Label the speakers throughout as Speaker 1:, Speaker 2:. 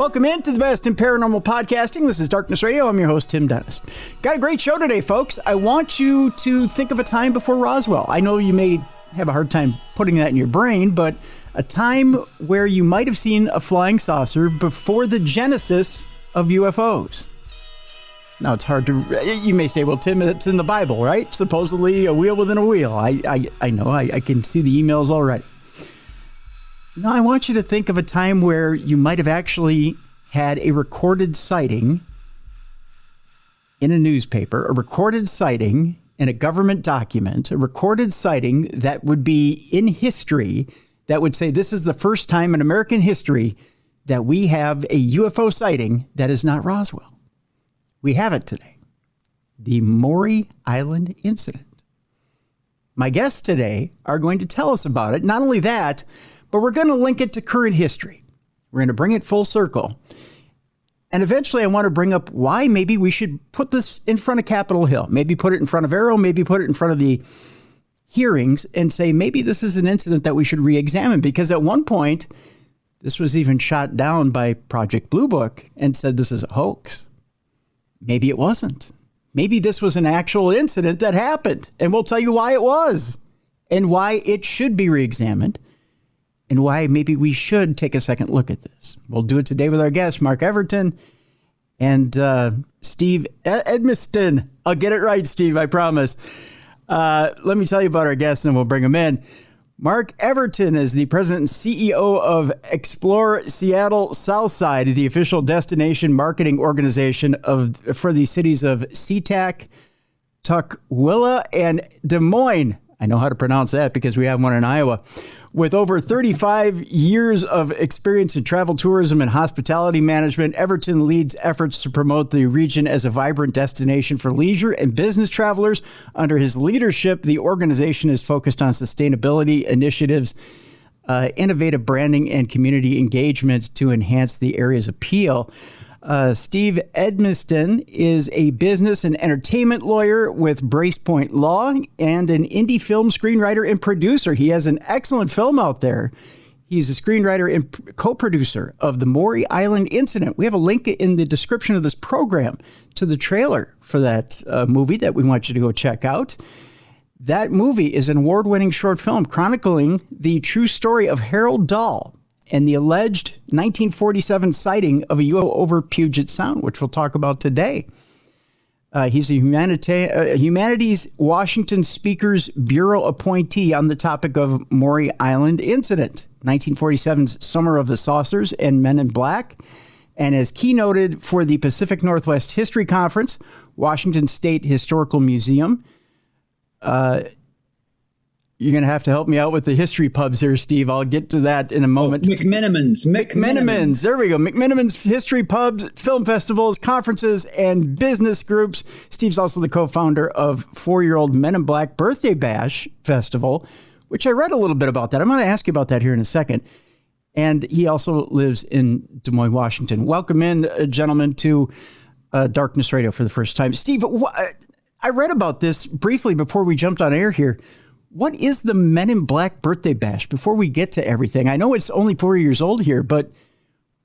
Speaker 1: Welcome into the best in paranormal podcasting. This is Darkness Radio. I'm your host, Tim Dennis. Got a great show today, folks. I want you to think of a time before Roswell. I know you may have a hard time putting that in your brain, but a time where you might have seen a flying saucer before the genesis of UFOs. Now, it's hard to... You may say, well, Tim, it's in the Bible, right? Supposedly a wheel within a wheel. I know. I can see the emails already. No, I want you to think of a time where you might have actually had a recorded sighting in a newspaper, a recorded sighting in a government document, a recorded sighting that would be in history, that would say this is the first time in American history that we have a UFO sighting that is not Roswell. We have it today. The Maury Island Incident. My guests today are going to tell us about it. Not only that, but we're going to link it to current history. We're going to bring it full circle. And eventually I want to bring up why maybe we should put this in front of Capitol Hill. Maybe put it in front of Arrow, maybe put it in front of the hearings and say maybe this is an incident that we should re-examine. Because at one point, this was even shot down by Project Blue Book and said this is a hoax. Maybe it wasn't. Maybe this was an actual incident that happened. And we'll tell you why it was and why it should be re-examined. And why maybe we should take a second look at this. We'll do it today with our guests, Mark Everton and Steve Edmiston. I'll get it right, Steve, I promise. Let me tell you about our guests and we'll bring them in. Mark Everton is the president and CEO of Explore Seattle Southside, the official destination marketing organization for the cities of SeaTac, Tukwila, and Des Moines. I know how to pronounce that because we have one in Iowa. With over 35 years of experience in travel tourism and hospitality management, Everton leads efforts to promote the region as a vibrant destination for leisure and business travelers. Under his leadership, the organization is focused on sustainability initiatives, innovative branding, and community engagement to enhance the area's appeal. Steve Edmiston is a business and entertainment lawyer with Brace Point Law and an indie film screenwriter and producer. He has an excellent film out there. He's a screenwriter and co-producer of the Maury Island Incident. We have a link in the description of this program to the trailer for that movie that we want you to go check out. That movie is an award-winning short film chronicling the true story of Harold Dahl and the alleged 1947 sighting of a UFO over Puget Sound, which we'll talk about today. He's a Humanities Washington Speakers Bureau appointee on the topic of Maury Island Incident, 1947's Summer of the Saucers and Men in Black, and is keynoted for the Pacific Northwest History Conference, Washington State Historical Museum. You're going to have to help me out with the history pubs here, Steve. I'll get to that in a moment. McMenamins. There we go. McMenamins history pubs, film festivals, conferences, and business groups. Steve's also the co-founder of 4-Year-Old Men in Black Birthday Bash Festival, which I read a little bit about that. I'm going to ask you about that here in a second. And he also lives in Des Moines, Washington. Welcome in, gentlemen, to Darkness Radio for the first time. Steve, I read about this briefly before we jumped on air here. What is the Men in Black Birthday Bash? Before we get to everything, I know it's only 4 years old here, but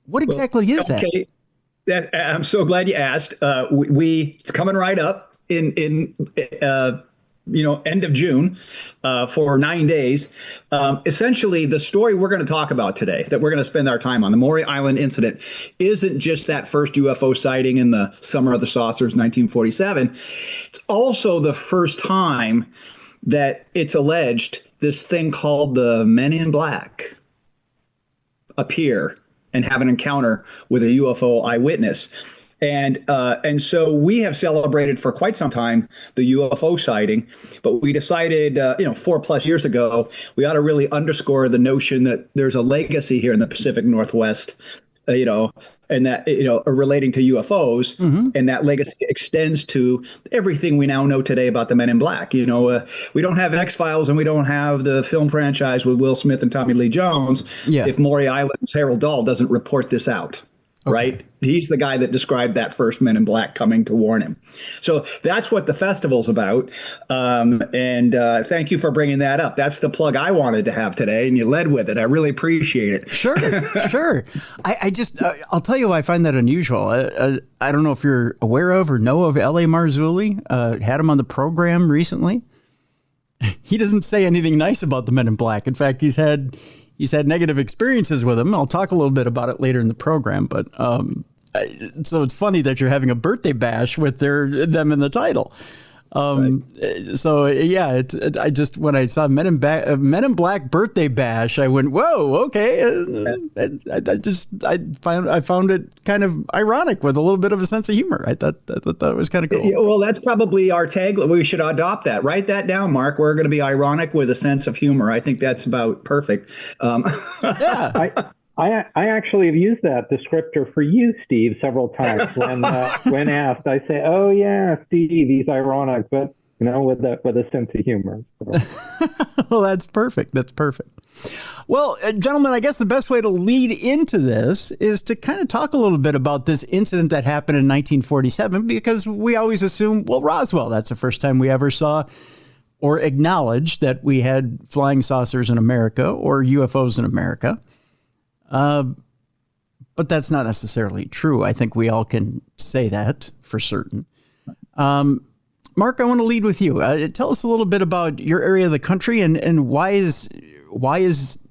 Speaker 1: what exactly is that?
Speaker 2: I'm so glad you asked. It's coming right up in end of June for 9 days. Essentially, the story we're going to talk about today, that we're going to spend our time on, the Maury Island Incident, isn't just that first UFO sighting in the Summer of the Saucers, 1947. It's also the first time that it's alleged this thing called the Men in Black appear and have an encounter with a UFO eyewitness. And so we have celebrated for quite some time the UFO sighting, but we decided, 4+ years ago, we ought to really underscore the notion that there's a legacy here in the Pacific Northwest, and that, relating to UFOs, and that legacy extends to everything we now know today about the Men in Black. We don't have X-Files and we don't have the film franchise with Will Smith and Tommy Lee Jones if Maury Island's Harold Dahl doesn't report this out. right? He's the guy that described that first Men in Black coming to warn him. So that's what the festival's about. And thank you for bringing that up. That's the plug I wanted to have today, and you led with it. I really appreciate it.
Speaker 1: Sure, sure. I just, I'll tell you why I find that unusual. I don't know if you're aware of or know of L.A. Marzulli. Had him on the program recently. He doesn't say anything nice about the Men in Black. In fact, he's had negative experiences with them. I'll talk a little bit about it later in the program, but so it's funny that you're having a birthday bash with them in the title.
Speaker 2: Right.
Speaker 1: So yeah, I just, when I saw Men in Black birthday bash, I went, whoa, okay. I found it kind of ironic with a little bit of a sense of humor. I thought that was kind of cool.
Speaker 2: Yeah, well, that's probably our tagline. We should adopt that. Write that down, Mark. We're going to be ironic with a sense of humor. I think that's about perfect.
Speaker 1: Yeah.
Speaker 3: I actually have used that descriptor for you, Steve, several times when asked. I say, "Oh yeah, Steve, he's ironic, but with a sense of humor." So.
Speaker 1: Well, that's perfect. That's perfect. Well, gentlemen, I guess the best way to lead into this is to kind of talk a little bit about this incident that happened in 1947, because we always assume, well, Roswell, that's the first time we ever saw or acknowledged that we had flying saucers in America or UFOs in America. But that's not necessarily true. I think we all can say that for certain. Mark, I want to lead with you. Tell us a little bit about your area of the country and why is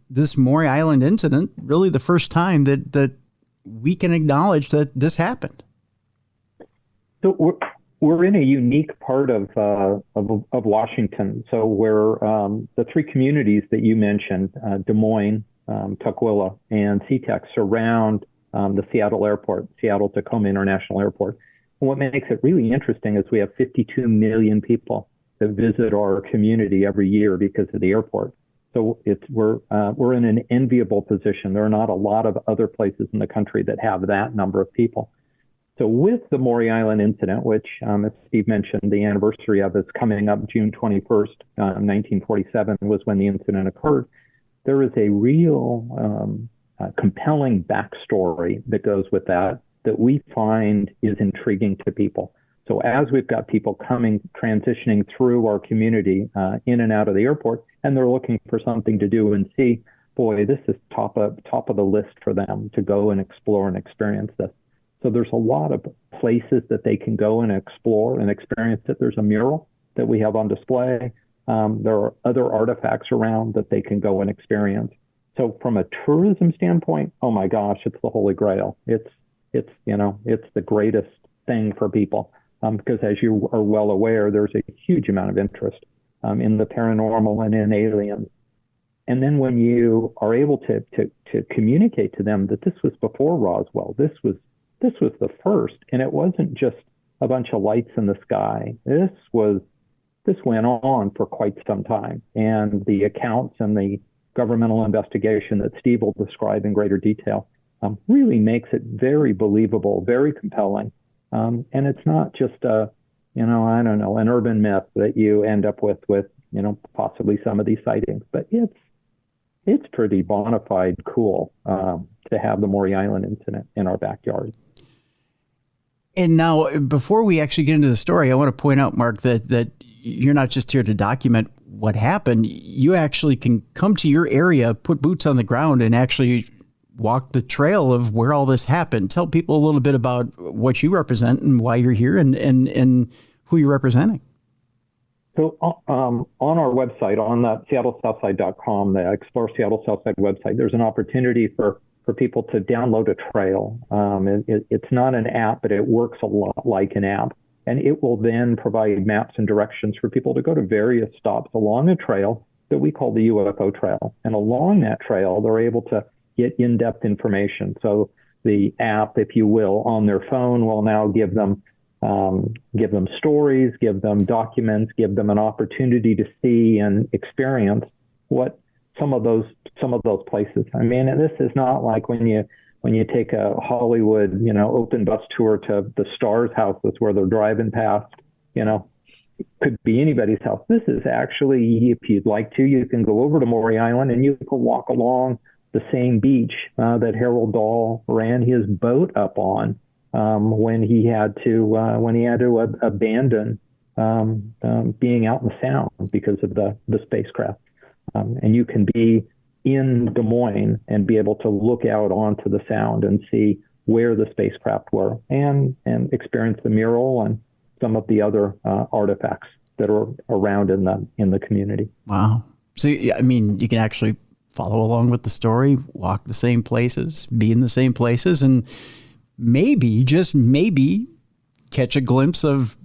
Speaker 1: this Maury Island incident really the first time that we can acknowledge that this happened?
Speaker 3: So we're in a unique part of Washington. So we're the three communities that you mentioned, Des Moines, Tukwila, and SeaTac, surround the Seattle Airport, Seattle-Tacoma International Airport. And what makes it really interesting is we have 52 million people that visit our community every year because of the airport. So we're in an enviable position. There are not a lot of other places in the country that have that number of people. So with the Maury Island incident, which, as Steve mentioned, the anniversary of is coming up June 21st, 1947 was when the incident occurred. There is a real compelling backstory that goes with that we find is intriguing to people. So as we've got people transitioning through our community in and out of the airport, and they're looking for something to do and see, boy, this is top of the list for them to go and explore and experience this. So there's a lot of places that they can go and explore and experience it. There's a mural that we have on display. There are other artifacts around that they can go and experience. So from a tourism standpoint, oh my gosh, it's the Holy Grail. It's the greatest thing for people because, as you are well aware, there's a huge amount of interest in the paranormal and in aliens. And then when you are able to communicate to them that this was before Roswell, this was the first, and it wasn't just a bunch of lights in the sky. This went on for quite some time, and the accounts and the governmental investigation that Steve will describe in greater detail really makes it very believable, very compelling. And it's not just an urban myth that you end up with possibly some of these sightings, but it's pretty bona fide cool to have the Maury Island incident in our backyard.
Speaker 1: And now, before we actually get into the story, I want to point out, Mark, that you're not just here to document what happened. You actually can come to your area, put boots on the ground, and actually walk the trail of where all this happened. Tell people a little bit about what you represent and why you're here and who you're representing.
Speaker 3: So on our website, on that SeattleSouthside.com, the Explore Seattle Southside website, there's an opportunity for people to download a trail. It's not an app, but it works a lot like an app. And it will then provide maps and directions for people to go to various stops along a trail that we call the UFO Trail. And along that trail, they're able to get in-depth information. So the app, if you will, on their phone will now give them stories, give them documents, give them an opportunity to see and experience what some of those places. I mean, this is not like when you take a Hollywood, open bus tour to the stars' houses where they're driving past, could be anybody's house. This is actually, if you'd like to, you can go over to Maury Island and you can walk along the same beach that Harold Dahl ran his boat up on when he had to abandon being out in the Sound because of the spacecraft. And you can be in Des Moines and be able to look out onto the Sound and see where the spacecraft were and experience the mural and some of the other artifacts that are around in the community.
Speaker 1: Wow. So, I mean, you can actually follow along with the story, walk the same places, be in the same places, and maybe, just maybe, catch a glimpse of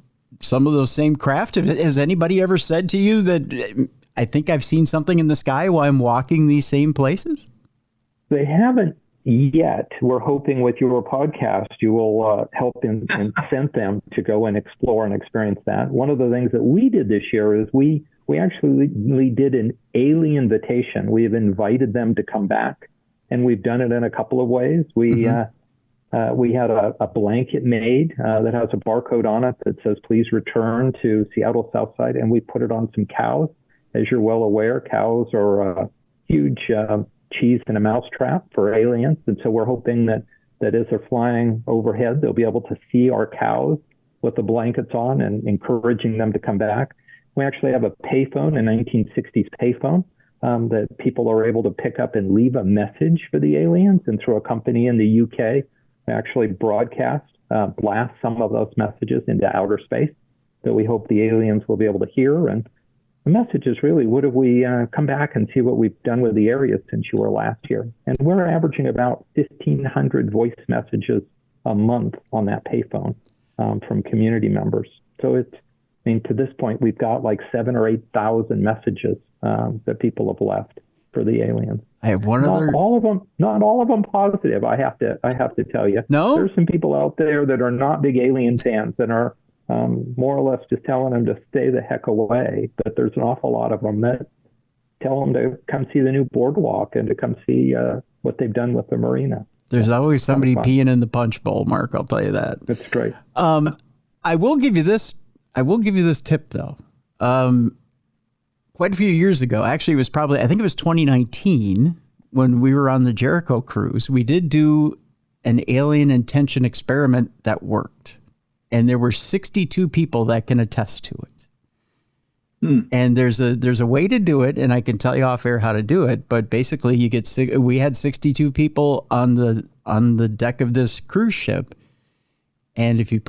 Speaker 1: some of those same craft. Has anybody ever said to you that, I think I've seen something in the sky while I'm walking these same places?
Speaker 3: They haven't yet. We're hoping with your podcast, you will help incent them to go and explore and experience that. One of the things that we did this year is we actually did an alien invitation. We have invited them to come back, and we've done it in a couple of ways. We had a blanket made that has a barcode on it that says, please return to Seattle Southside, and we put it on some cows. As you're well aware, cows are a huge cheese and a mouse trap for aliens. And so we're hoping that as they're flying overhead, they'll be able to see our cows with the blankets on and encouraging them to come back. We actually have a payphone, a 1960s payphone, that people are able to pick up and leave a message for the aliens. And through a company in the UK, we actually blast some of those messages into outer space that we hope the aliens will be able to hear. And the message is really, would have we come back and see what we've done with the area since you were last here? And we're averaging about 1,500 voice messages a month on that payphone from community members. So to this point, we've got like 7,000 or 8,000 messages that people have left for the aliens.
Speaker 1: I have one
Speaker 3: not
Speaker 1: other.
Speaker 3: Not all of them positive. I have to tell you.
Speaker 1: No,
Speaker 3: there's some people out there that are not big alien fans and are more or less just telling them to stay the heck away. But there's an awful lot of them that tell them to come see the new boardwalk and to come see what they've done with the marina.
Speaker 1: There's always somebody peeing in the punch bowl, Mark. I'll tell you that.
Speaker 3: That's great.
Speaker 1: I will give you this. Tip though. Quite a few years ago, actually, I think it was 2019 when we were on the Jericho cruise. We did do an alien intention experiment that worked. And there were 62 people that can attest to it. And there's a way to do it, and I can tell you off air how to do it. But basically, we had 62 people on the deck of this cruise ship, and if you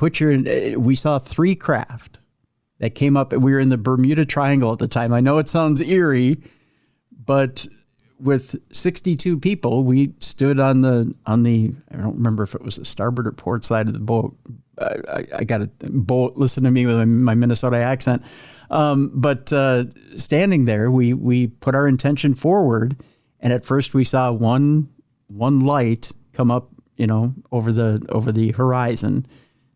Speaker 1: we saw 3 craft that came up, and we were in the Bermuda Triangle at the time. I know it sounds eerie, but with 62 people, we stood on the I don't remember if it was the starboard or port side of the boat. I got a boat. Listen to me with my Minnesota accent. But standing there, we put our intention forward, and at first we saw one light come up, over the horizon.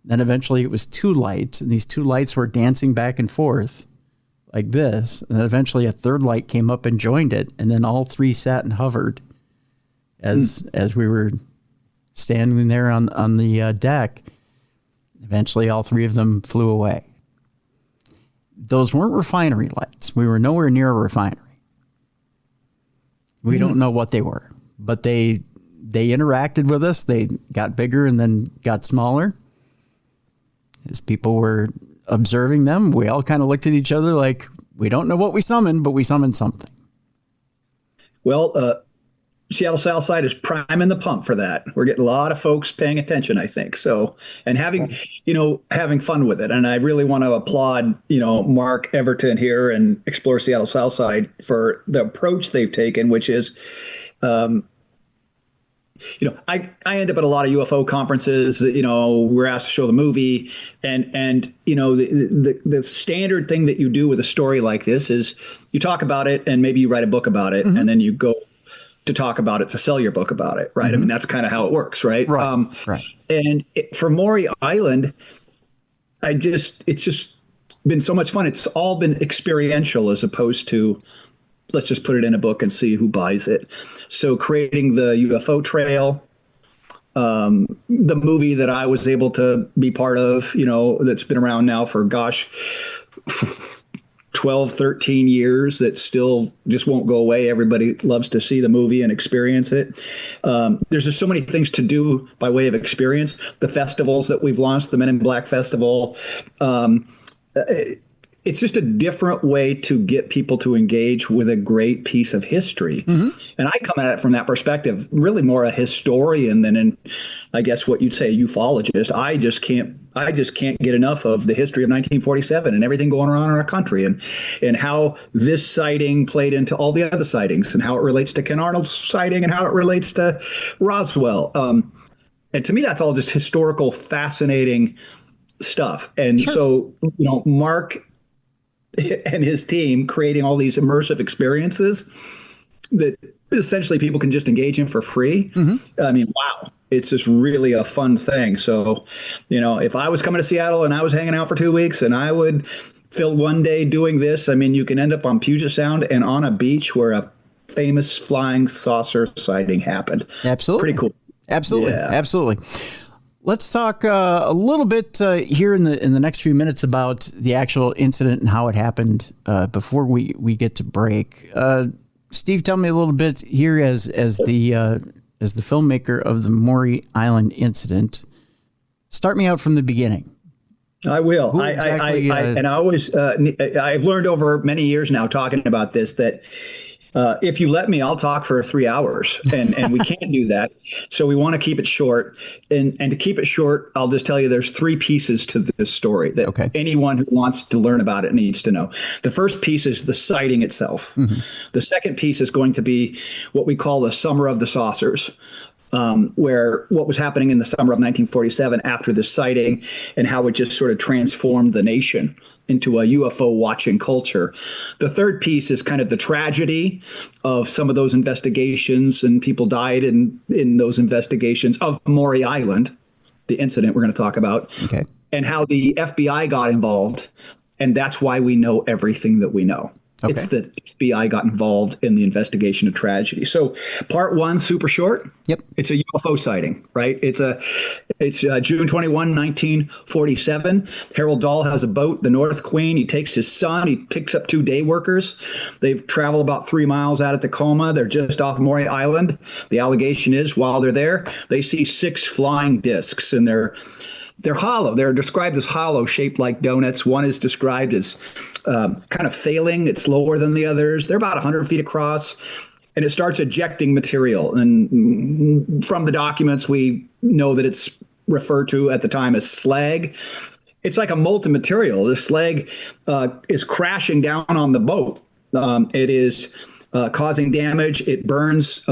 Speaker 1: Then eventually it was 2 lights, and these 2 lights were dancing back and forth like this. And then eventually a 3rd light came up and joined it, and then all 3 sat and hovered as we were standing there on the deck. Eventually, all 3 of them flew away. Those weren't refinery lights. We were nowhere near a refinery. We don't know what they were, but they interacted with us. They got bigger and then got smaller. As people were observing them, we all kind of looked at each other like, we don't know what we summoned, but we summoned something.
Speaker 2: Well, Seattle Southside is priming the pump for that. We're getting a lot of folks paying attention, I think. So, and having fun with it. And I really want to applaud, Mark Everton here and Explore Seattle Southside for the approach they've taken, which is, I end up at a lot of UFO conferences. We're asked to show the movie, and the standard thing that you do with a story like this is you talk about it, and maybe you write a book about it, and then you go to talk about it to sell your book about it, right? I mean, that's kind of how it works, right?
Speaker 1: Right.
Speaker 2: And for Maury Island, it's just been so much fun. It's all been experiential as opposed to, let's just put it in a book and see who buys it. So creating the UFO trail, the movie that I was able to be part of, that's been around now for, 12, 13 years that still just won't go away. Everybody loves to see the movie and experience it. There's just so many things to do by way of experience. The festivals that we've launched, the Men in Black Festival, it's just a different way to get people to engage with a great piece of history. And I come at it from that perspective, really more a historian than I guess what you'd say, a ufologist. I just can't get enough of the history of 1947 and everything going on in our country, and how this sighting played into all the other sightings, and how it relates to Ken Arnold's sighting, and how it relates to Roswell. And to me, that's all just historical, fascinating stuff. And so, Mark and his team creating all these immersive experiences that essentially people can just engage in for free. I mean, wow, it's just really a fun thing. So, if I was coming to Seattle and I was hanging out for 2 weeks and I would fill one day doing this, I mean, you can end up on Puget Sound and on a beach where a famous flying saucer sighting happened.
Speaker 1: Absolutely.
Speaker 2: Pretty cool.
Speaker 1: Absolutely.
Speaker 2: Yeah.
Speaker 1: Absolutely. Let's talk a little bit here in the next few minutes about the actual incident and how it happened before we get to break. Steve, tell me a little bit here as the filmmaker of the Maury Island Incident. Start me out from the beginning.
Speaker 2: I will.
Speaker 1: Exactly,
Speaker 2: And I always I've learned over many years now talking about this that. If you let me, I'll talk for 3 hours, and we can't do that. So we want to keep it short. And to keep it short, I'll just tell you there's 3 pieces to this story that anyone who wants to learn about it needs to know. The first piece is the sighting itself. The second piece is going to be what we call the Summer of the Saucers. Where what was happening in the summer of 1947 after the sighting, and how it just sort of transformed the nation into a UFO watching culture. The third piece is kind of the tragedy of some of those investigations, and people died in those investigations of Maury Island, the incident we're going to talk about, and how the FBI got involved. And that's why we know everything that we know. It's the FBI got involved in the investigation of tragedy. So part 1, super short. It's a UFO sighting, right? It's June 21, 1947. Harold Dahl has a boat, the North Queen. He takes his son. He picks up 2 day workers. They travel about 3 miles out of Tacoma. They're just off Maury Island. The allegation is while they're there, they see 6 flying discs, and they're hollow. They're described as hollow, shaped like donuts. One is described as kind of failing. It's lower than the others. They're about 100 feet across, and it starts ejecting material. And from the documents, we know that it's referred to at the time as slag. It's like a molten material. The slag is crashing down on the boat. It is causing damage. It burns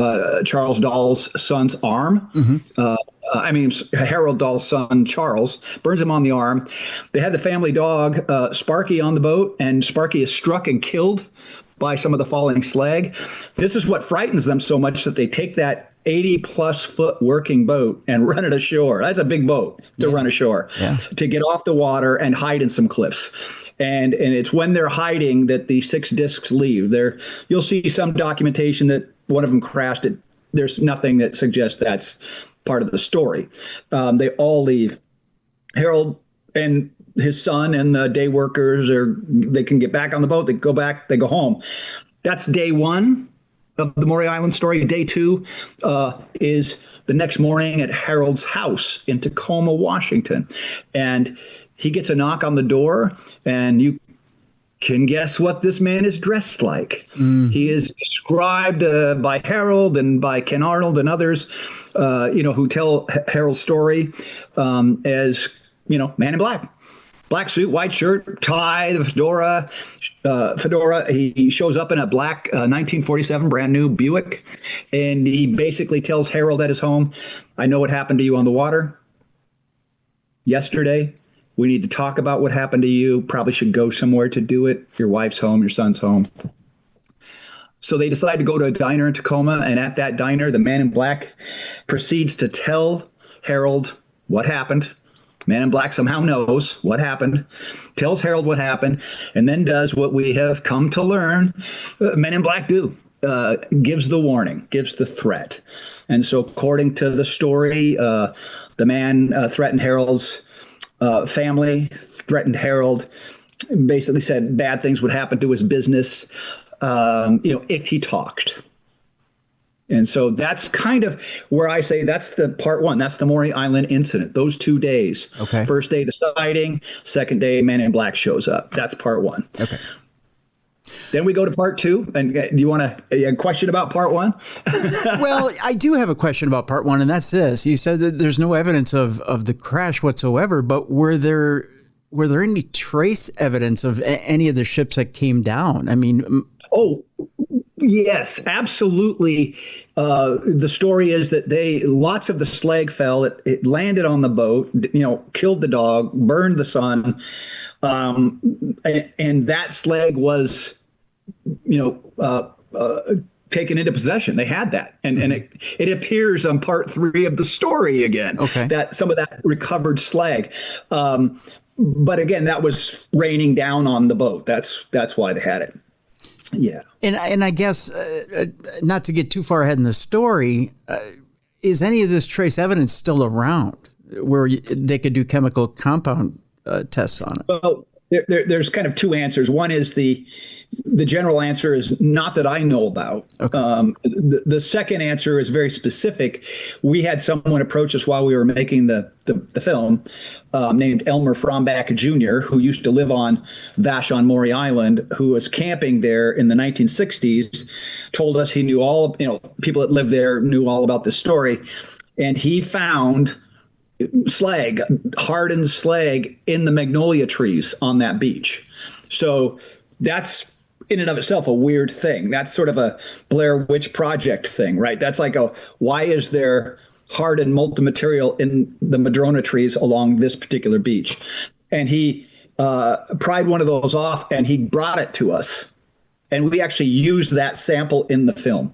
Speaker 2: Charles Dahl's son's arm. Harold Dahl's son, Charles, burns him on the arm. They had the family dog, Sparky, on the boat, and Sparky is struck and killed by some of the falling slag. This is what frightens them so much that they take that 80-plus foot working boat and run it ashore. That's a big boat to run ashore, to get off the water and hide in some cliffs. And it's when they're hiding that the 6 discs leave. You'll see some documentation that one of them crashed. There's nothing that suggests that's part of the story. They all leave. Harold and his son and the day workers, they can get back on the boat. They go back. They go home. That's day 1 of the Maury Island story. Day 2 is the next morning at Harold's house in Tacoma, Washington, and he gets a knock on the door, and you can guess what this man is dressed like. He is described by Harold and by Ken Arnold and others, who tell Harold's story as, man in black. Black suit, white shirt, tie, the fedora. He shows up in a black 1947 brand new Buick, and he basically tells Harold at his home, I know what happened to you on the water yesterday. We need to talk about what happened to you. Probably should go somewhere to do it. Your wife's home, your son's home. So they decide to go to a diner in Tacoma, and at that diner, the man in black proceeds to tell Harold what happened. Man in black somehow knows what happened, tells Harold what happened, and then does what we have come to learn men in black do. Gives the warning, gives the threat. And so according to the story, the man threatened Harold's family, threatened Harold, basically said bad things would happen to his business, if he talked. And so that's kind of where I say that's the part one. That's the Maury Island incident. Those 2 days.
Speaker 1: Okay.
Speaker 2: First day, the sighting. Second day, Man in Black shows up. That's part one.
Speaker 1: Okay.
Speaker 2: Then we go to part two. And do you want a question about part one?
Speaker 1: Well, I do have a question about part one, and that's this. You said that there's no evidence of the crash whatsoever, but were there any trace evidence of any of the ships that came down? I mean...
Speaker 2: Oh, yes, absolutely. The story is that lots of the slag fell. It landed on the boat, killed the dog, burned the son. And that slag was, taken into possession. They had that. And it appears on part 3 of the story again, that some of that recovered slag. But again, that was raining down on the boat. That's why they had it. Yeah.
Speaker 1: And I guess, not to get too far ahead in the story, is any of this trace evidence still around where they could do chemical compound tests on it?
Speaker 2: Well, there's kind of 2 answers. One is the general answer is not that I know about. Okay. The second answer is very specific. We had someone approach us while we were making the film, named Elmer Frombach Jr., who used to live on Vashon Maury Island, who was camping there in the 1960s, told us he knew people that lived there knew all about this story. And he found slag, hardened slag in the magnolia trees on that beach. So that's in and of itself a weird thing. That's sort of a Blair Witch Project thing, right? That's like why is there hardened molten material in the madrona trees along this particular beach? And he pried one of those off and he brought it to us. And we actually used that sample in the film.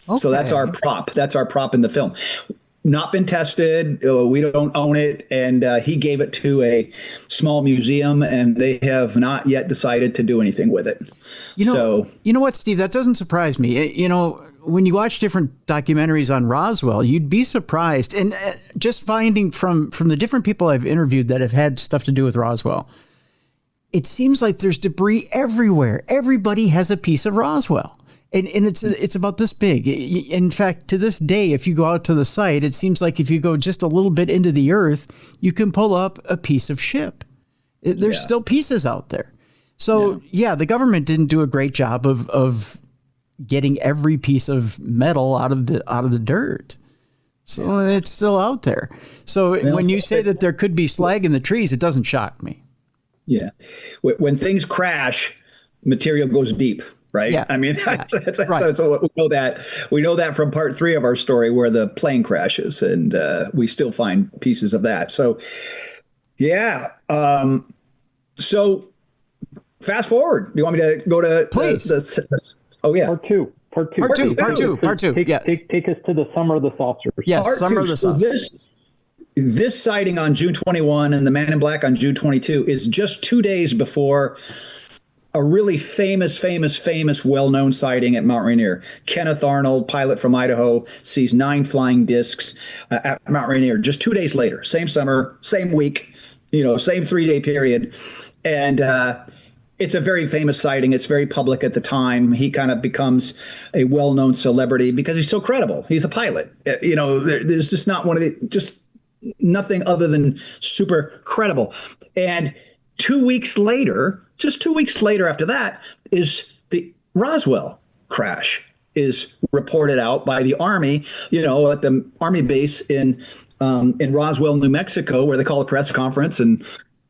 Speaker 2: Okay. So that's our prop. That's our prop in the film. Not been tested. We don't own it. And he gave it to a small museum, and they have not yet decided to do anything with it.
Speaker 1: You know what, Steve? That doesn't surprise me. When you watch different documentaries on Roswell, you'd be surprised. And just finding from the different people I've interviewed that have had stuff to do with Roswell, it seems like there's debris everywhere. Everybody has a piece of Roswell. And it's about this big. In fact, to this day, if you go out to the site, it seems like if you go just a little bit into the earth, you can pull up a piece of ship. There's still pieces out there. So, the government didn't do a great job of getting every piece of metal out of the dirt. So it's still out there. So when you say that there could be slag in the trees, it doesn't shock me.
Speaker 2: Yeah. When things crash, material goes deep. Right.
Speaker 1: Yeah.
Speaker 2: I mean, that's what we know that. We know that from part 3 of our story where the plane crashes, and we still find pieces of that. So, yeah. So fast forward. Do you want me to go to
Speaker 1: please?
Speaker 3: Part two. Take us to the Summer of the Saucers.
Speaker 1: Yes, Summer of the Saucers.
Speaker 2: So this sighting on June 21 and the Man in Black on June 22 is just 2 days before a really famous, well-known sighting at Mount Rainier. Kenneth Arnold, pilot from Idaho, sees 9 flying discs at Mount Rainier just 2 days later. Same summer, same week, same 3-day period. And it's a very famous sighting. It's very public at the time. He kind of becomes a well-known celebrity because he's so credible. He's a pilot. There's just not just nothing other than super credible. And 2 weeks later, just 2 weeks later after that, is the Roswell crash is reported out by the Army, at the Army base in Roswell, New Mexico, where they call a press conference and,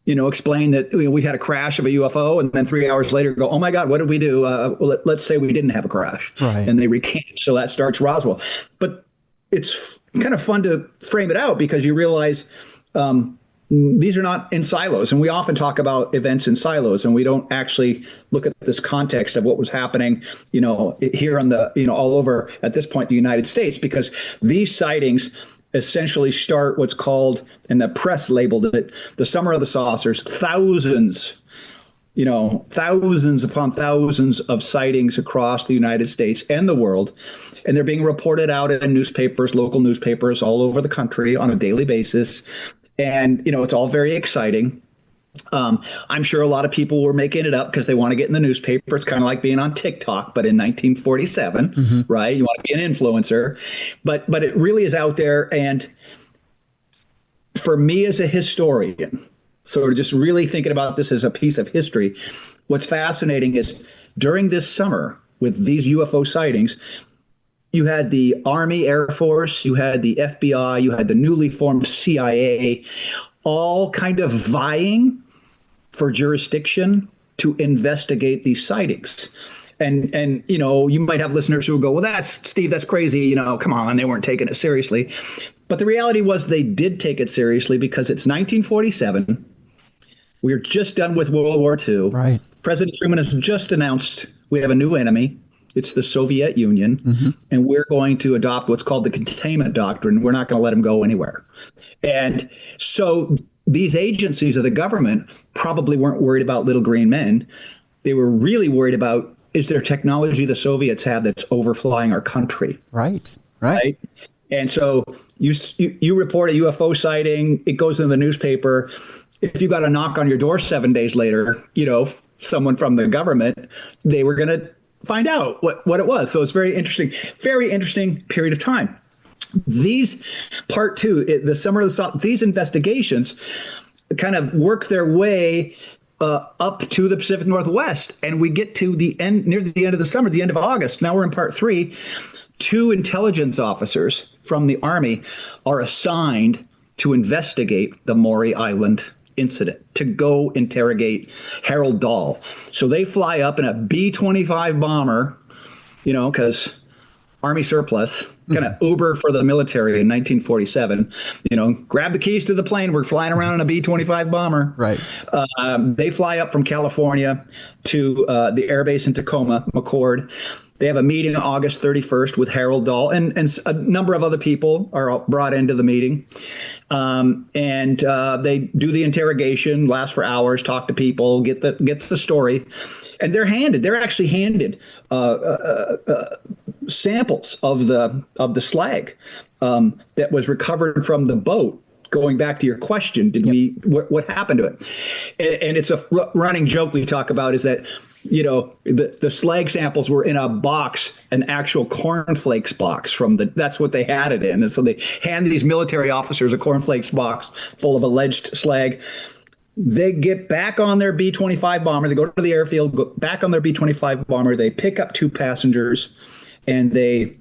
Speaker 2: explain that we had a crash of a UFO, and then 3 hours later go, oh my God, what did we do? Let's say we didn't have a crash. Right. And they recant. So that starts Roswell. But it's kind of fun to frame it out because you realize these are not in silos. And we often talk about events in silos, and we don't actually look at this context of what was happening, here on all over at this point, the United States, because these sightings essentially start what's called, and the press labeled it, the Summer of the Saucers. Thousands upon thousands of sightings across the United States and the world. And they're being reported out in newspapers, local newspapers all over the country on a daily basis. And, it's all very exciting. I'm sure a lot of people were making it up because they want to get in the newspaper. It's kind of like being on TikTok, but in 1947, right? You want to be an influencer, but it really is out there. And for me as a historian, sort of just really thinking about this as a piece of history, what's fascinating is during this summer with these UFO sightings, you had the Army, Air Force, you had the FBI, you had the newly formed CIA, all kind of vying for jurisdiction to investigate these sightings. And you might have listeners who will go, well, that's Steve, that's crazy. Come on, they weren't taking it seriously. But the reality was they did take it seriously because it's 1947. We're just done with World War II.
Speaker 1: Right.
Speaker 2: President Truman has just announced we have a new enemy. It's the Soviet Union, and we're going to adopt what's called the containment doctrine. We're not going to let them go anywhere. And so these agencies of the government probably weren't worried about little green men. They were really worried about, is there technology the Soviets have that's overflying our country?
Speaker 1: Right.
Speaker 2: And so you report a UFO sighting, it goes in the newspaper. If you got a knock on your door 7 days later, someone from the government, they were going to find out what it was. So it's very interesting period of time. These part two, the summer of the these investigations kind of work their way up to the Pacific Northwest, and we get to the end, near the end of the summer, the end of August. Now we're in part three. 2 intelligence officers from the Army are assigned to investigate the Maury Island Incident, to go interrogate Harold Dahl. So they fly up in a B-25 bomber, because Army surplus, kind of Uber for the military in 1947. Grab the keys to the plane. We're flying around in a B-25 bomber.
Speaker 1: Right.
Speaker 2: They fly up from California to the airbase in Tacoma, McCord. They have a meeting on August 31st with Harold Dahl, and a number of other people are brought into the meeting. And they do the interrogation, last for hours, talk to people, get the story. And they're actually handed samples of the slag that was recovered from the boat. Going back to your question, what happened to it? And it's a running joke we talk about is that, the slag samples were in a box, an actual cornflakes box that's what they had it in. And so they hand these military officers a cornflakes box full of alleged slag. They get back on their B-25 bomber. They go to the airfield, go back on their B-25 bomber. They pick up 2 passengers, and they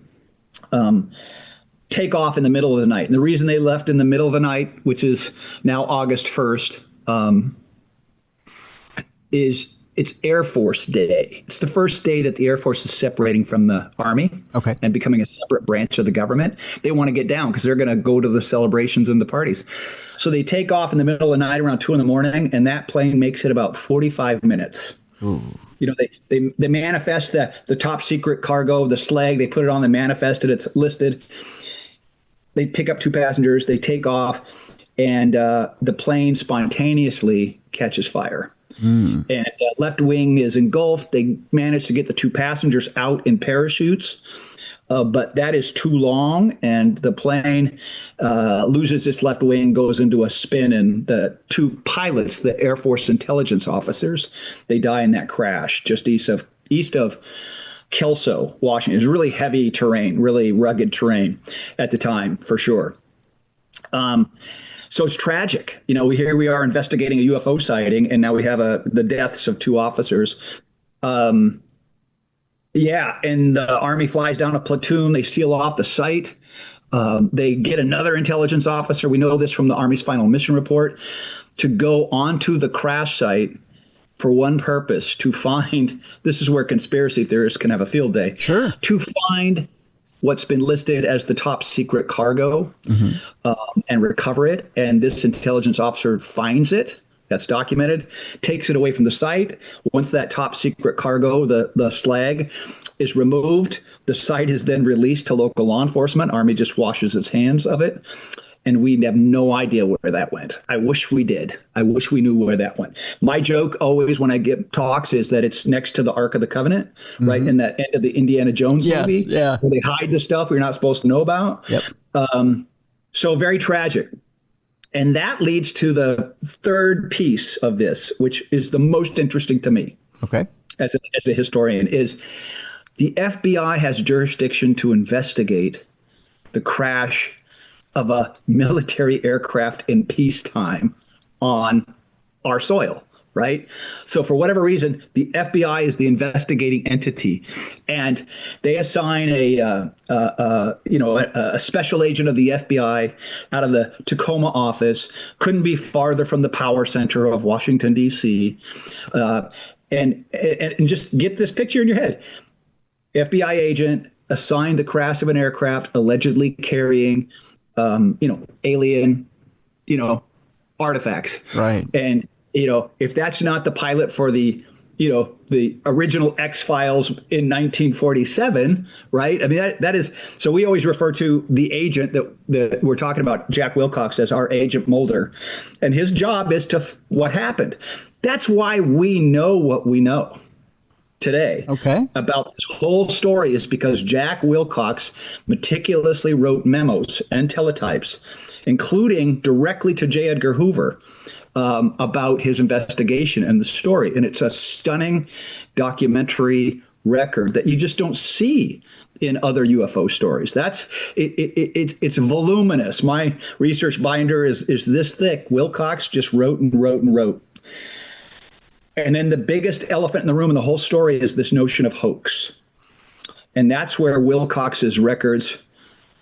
Speaker 2: take off in the middle of the night. And the reason they left in the middle of the night, which is now August 1st, is it's Air Force Day. It's the first day that the Air Force is separating from the Army and becoming a separate branch of the government. They want to get down because they're going to go to the celebrations and the parties. So they take off in the middle of the night around 2 a.m, and that plane makes it about 45 minutes. Ooh. They manifest the top secret cargo, the slag. They put it on the manifest, and it's listed. They pick up 2 passengers. They take off, and the plane spontaneously catches fire. And left wing is engulfed. They manage to get the 2 passengers out in parachutes, but that is too long, and the plane loses its left wing, goes into a spin, and the 2 pilots, the Air Force intelligence officers, they die in that crash just east of Kelso, Washington. It was really heavy terrain, really rugged terrain at the time, for sure. So it's tragic. Here we are investigating a UFO sighting, and now we have the deaths of 2 officers. And the Army flies down a platoon. They seal off the site. They get another intelligence officer. We know this from the Army's final mission report, to go onto the crash site for one purpose, to find, this is where conspiracy theorists can have a field day. Sure. To find what's been listed as the top secret cargo and recover it. And this intelligence officer finds it. That's documented, takes it away from the site. Once that top secret cargo, the slag, is removed, the site is then released to local law enforcement. Army just washes its hands of it. And we have no idea where that went. I wish we did. I wish we knew where that went. My joke always when I give talks is that it's next to the Ark of the Covenant, right? In that end of the Indiana Jones movie, where they hide the stuff you're not supposed to know about. Yep. So very tragic. And that leads to the third piece of this, which is the most interesting to me.
Speaker 1: Okay.
Speaker 2: As a historian, is the FBI has jurisdiction to investigate the crash of a military aircraft in peacetime on our soil, right? So for whatever reason, the FBI is the investigating entity, and they assign a special agent of the FBI out of the Tacoma office. Couldn't be farther from the power center of Washington, D.C. And just get this picture in your head. FBI agent assigned the crash of an aircraft allegedly carrying, alien, artifacts.
Speaker 1: Right.
Speaker 2: And, if that's not the pilot for the original X-Files in 1947, right? I mean, that is, so we always refer to the agent that we're talking about, Jack Wilcox, as our Agent Mulder. And his job is what happened. That's why we know what we know today about this whole story, is because Jack Wilcox meticulously wrote memos and teletypes, including directly to J. Edgar Hoover, about his investigation and the story. And it's a stunning documentary record that you just don't see in other UFO stories. It's voluminous. My research binder is this thick. Wilcox just wrote and wrote and wrote. And then the biggest elephant in the room in the whole story is this notion of hoax. And that's where Wilcox's records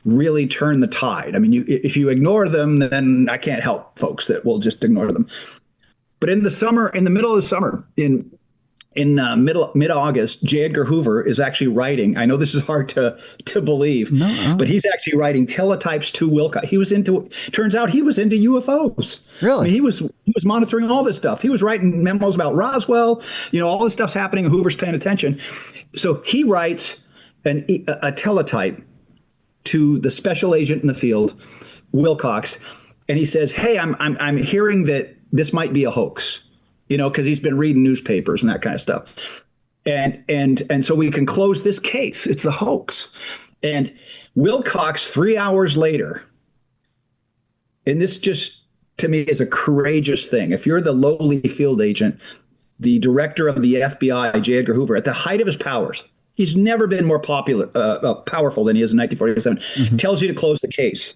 Speaker 2: really turn the tide. I mean, if you ignore them, then I can't help folks that will just ignore them. But in the middle of the summer, in mid-August, J. Edgar Hoover is actually writing. I know this is hard to believe, but he's actually writing teletypes to Wilcox. Turns out he was into UFOs.
Speaker 1: Really? I
Speaker 2: mean, he was monitoring all this stuff. He was writing memos about Roswell. All this stuff's happening, and Hoover's paying attention. So he writes a teletype to the special agent in the field, Wilcox, and he says, "Hey, I'm hearing that this might be a hoax." Because he's been reading newspapers and that kind of stuff. And so we can close this case. It's a hoax. And Wilcox, 3 hours later, and this just, to me, is a courageous thing. If you're the lowly field agent, the director of the FBI, J. Edgar Hoover, at the height of his powers, he's never been more powerful than he is in 1947, tells you to close the case.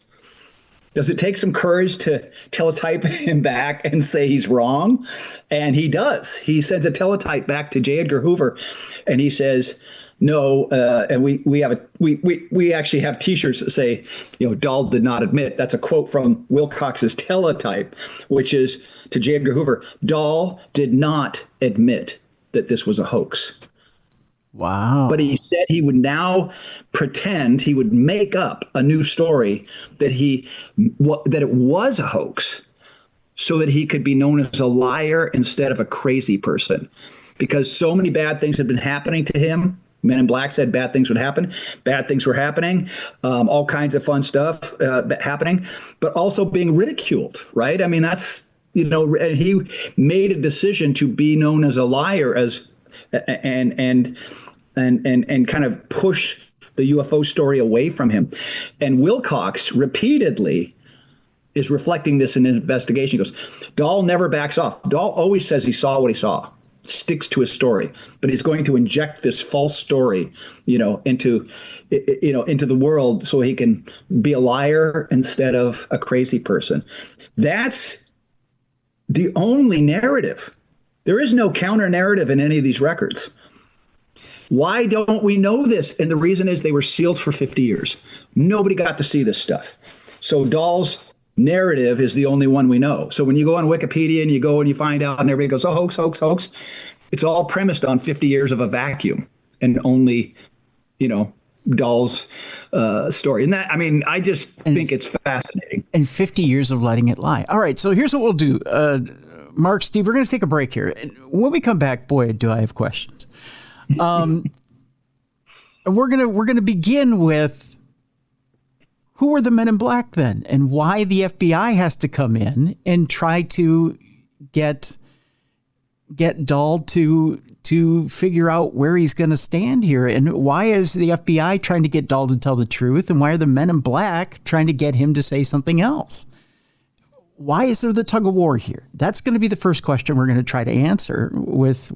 Speaker 2: Does it take some courage to teletype him back and say he's wrong? And he does. He sends a teletype back to J. Edgar Hoover, and he says, "No." And we actually have T-shirts that say, Dahl did not admit. That's a quote from Wilcox's teletype, which is to J. Edgar Hoover: "Dahl did not admit that this was a hoax."
Speaker 1: Wow.
Speaker 2: But he said he would now pretend, he would make up a new story that it was a hoax, so that he could be known as a liar instead of a crazy person. Because so many bad things had been happening to him. Men in Black said bad things would happen. Bad things were happening. All kinds of fun stuff happening, but also being ridiculed, right? I mean, that's, and he made a decision to be known as a liar and kind of push the UFO story away from him. And Wilcox repeatedly is reflecting this in an investigation. He goes, Dahl never backs off. Dahl always says he saw what he saw, sticks to his story, but he's going to inject this false story, into the world so he can be a liar instead of a crazy person. That's the only narrative. There is no counter narrative in any of these records. Why don't we know this? And the reason is they were sealed for 50 years. Nobody got to see this stuff. So Dahl's narrative is the only one we know. So when you go on Wikipedia and you go and you find out and everybody goes, "Oh, hoax, hoax, hoax," it's all premised on 50 years of a vacuum and only, Dahl's story. And that, I just think it's fascinating.
Speaker 1: And 50 years of letting it lie. All right, so here's what we'll do. Mark, Steve, we're going to take a break here. When we come back, boy, do I have questions. And we're gonna begin with, who were the Men in Black then, and why the FBI has to come in and try to get Dahl to figure out where he's going to stand here, and why is the FBI trying to get Dahl to tell the truth, and why are the Men in Black trying to get him to say something else? why is there the tug of war here? That's going to be the first question we're going to try to answer with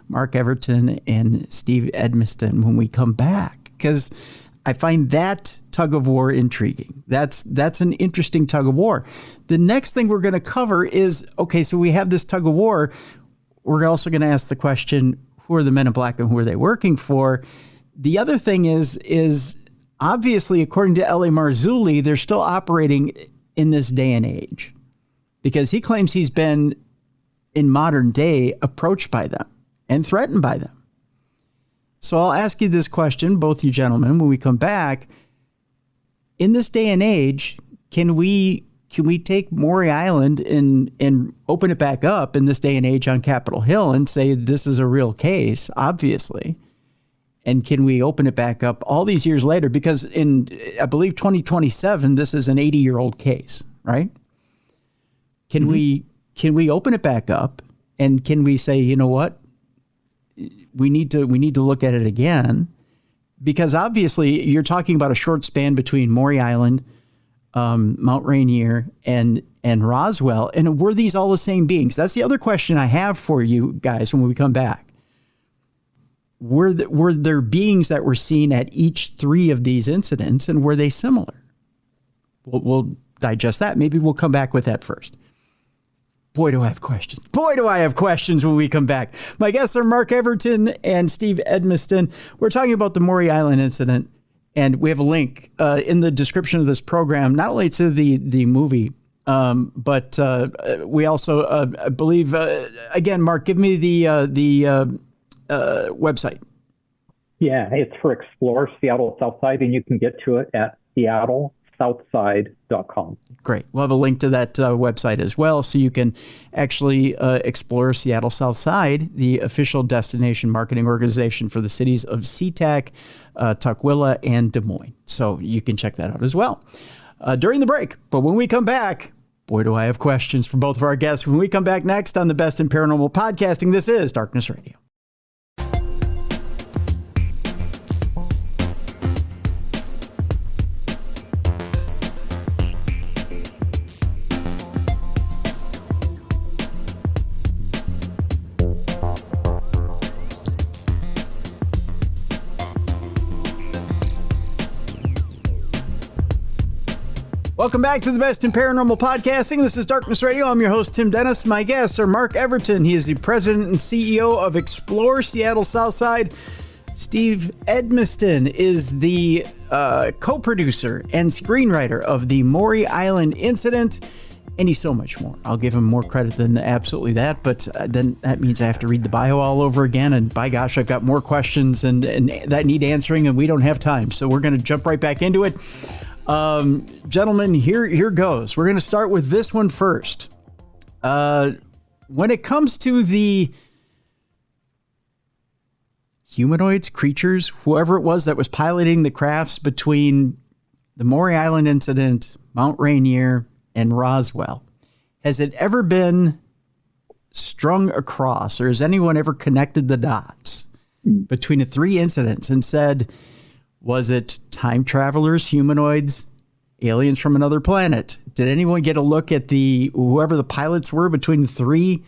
Speaker 1: Mark Everton and Steve Edmiston when we come back, because I find that tug of war intriguing. That's an interesting tug of war. The next thing we're going to cover is, okay, so we have this tug of war. We're also going to ask the question, who are the men in black and who are they working for? The other thing is obviously, according to L.A. Marzulli, they're still operating in this day and age, because he claims he's been, in modern day, approached by them and threatened by them. So I'll ask you this question, both you gentlemen, when we come back. In this day and age, can we take Maury Island and open it back up in this day and age on Capitol Hill and say this is a real case, obviously? And can we open it back up all these years later? Because in, I believe, 2027, this is an 80-year-old case, right? Can we open it back up, and can we say, you know what, we need to look at it again? Because obviously you're talking about a short span between Maury Island, Mount Rainier, and Roswell, and were these all the same beings? That's the other question I have for you guys when we come back. Were there beings that were seen at each three of these incidents, and were they similar? We'll digest that. Maybe we'll come back with that first. Boy, do I have questions. Boy, do I have questions when we come back. My guests are Mark Everton and Steve Edmiston. We're talking about the Maury Island Incident, and we have a link in the description of this program, not only to the movie, but we also, I believe, again, Mark, give me the website.
Speaker 3: Yeah, it's for Explore Seattle Southside, and you can get to it at SeattleSouthside.com.
Speaker 1: Great. We'll have a link to that website as well, so you can actually explore Seattle Southside, the official destination marketing organization for the cities of SeaTac, Tukwila, and Des Moines. So you can check that out as well during the break. But when we come back, boy, do I have questions for both of our guests. When we come back next on the Best in Paranormal Podcasting, this is Darkness Radio. Welcome back to the Best in Paranormal Podcasting. This is Darkness Radio. I'm your host, Tim Dennis. My guests are Mark Everton. He is the president and CEO of Explore Seattle Southside. Steve Edmiston is the co-producer and screenwriter of the Maury Island Incident, and he's so much more. I'll give him more credit than absolutely that, but then that means I have to read the bio all over again, and by gosh, I've got more questions and that need answering, and we don't have time, so we're going to jump right back into it. Gentlemen, here goes. We're going to start with this one first. When it comes to the humanoids, creatures, whoever it was that was piloting the crafts between the Maury Island Incident, Mount Rainier, and Roswell, has it ever been strung across, or has anyone ever connected the dots between the three incidents and said, was it time travelers, humanoids, aliens from another planet? Did anyone get a look at whoever the pilots were between the three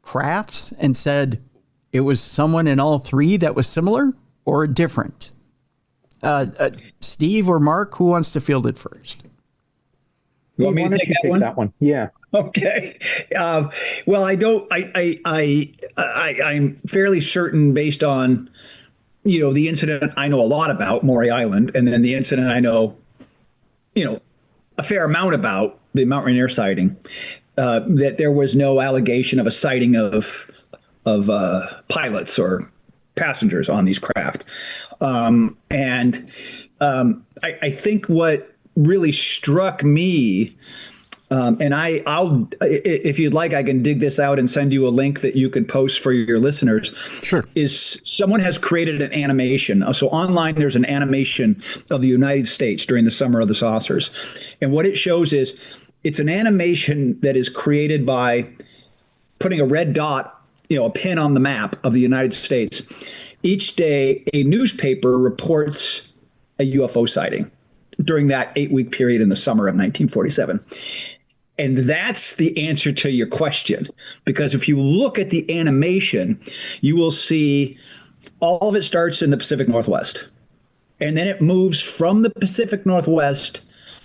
Speaker 1: crafts and said it was someone in all three that was similar or different? Steve or Mark, who wants to field it first?
Speaker 2: You want me to take that one?
Speaker 3: Yeah.
Speaker 2: Okay. Well, I'm fairly certain, based on the incident I know a lot about, Maury Island, and then the incident I know, a fair amount about, the Mount Rainier sighting, that there was no allegation of a sighting of pilots or passengers on these craft. I think what really struck me, and I'll, if you'd like, I can dig this out and send you a link that you can post for your listeners.
Speaker 1: Sure.
Speaker 2: Is someone has created an animation. So online, there's an animation of the United States during the Summer of the Saucers. And what it shows is it's an animation that is created by putting a red dot, a pin on the map of the United States. Each day, a newspaper reports a UFO sighting during that 8-week period in the summer of 1947. And that's the answer to your question. Because if you look at the animation, you will see all of it starts in the Pacific Northwest. And then it moves from the Pacific Northwest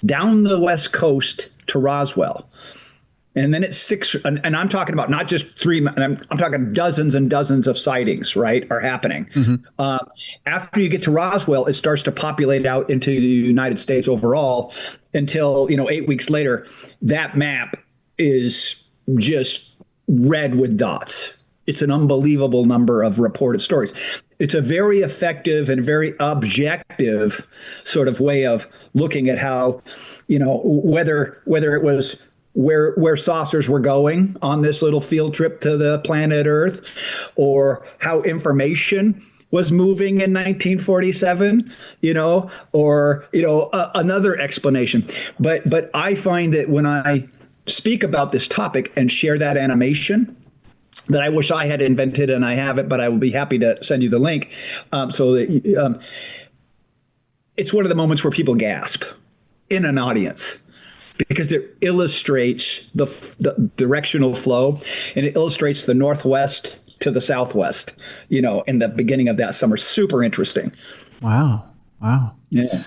Speaker 2: down the West Coast to Roswell. And then it's six, and I'm talking about not just three, I'm talking dozens and dozens of sightings, right, are happening. After you get to Roswell, it starts to populate out into the United States overall until, 8 weeks later, that map is just red with dots. It's an unbelievable number of reported stories. It's a very effective and very objective sort of way of looking at how, whether it was where saucers were going on this little field trip to the planet Earth, or how information was moving in 1947, or another explanation. But I find that when I speak about this topic and share that animation that I wish I had invented, and I haven't, but I will be happy to send you the link, so that it's one of the moments where people gasp in an audience, because it illustrates the directional flow, and it illustrates the Northwest to the Southwest, in the beginning of that summer. Super interesting.
Speaker 1: Wow.
Speaker 2: Yeah.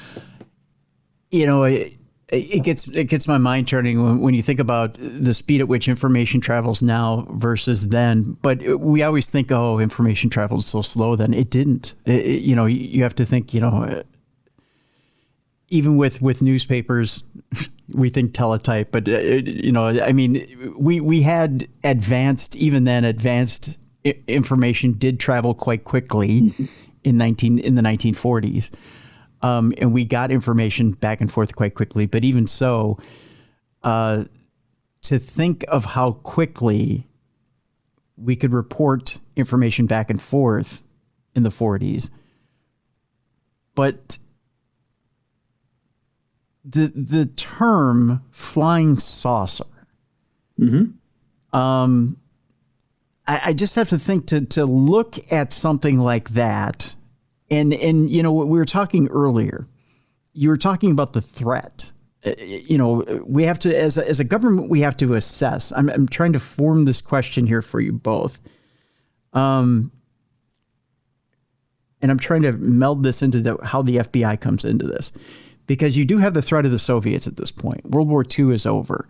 Speaker 1: It gets my mind turning when you think about the speed at which information travels now versus then. But we always think, oh, information traveled so slow then. It didn't. You have to think, even with newspapers, we think teletype, but we had advanced information did travel quite quickly in the 1940s. And we got information back and forth quite quickly. But even so, to think of how quickly we could report information back and forth in the 40s, but the term flying saucer, I just have to think to look at something like that. And what we were talking earlier, you were talking about the threat. We have to, as a government, we have to assess. I'm trying to form this question here for you both. And I'm trying to meld this into how the FBI comes into this, because you do have the threat of the Soviets at this point. World War II is over.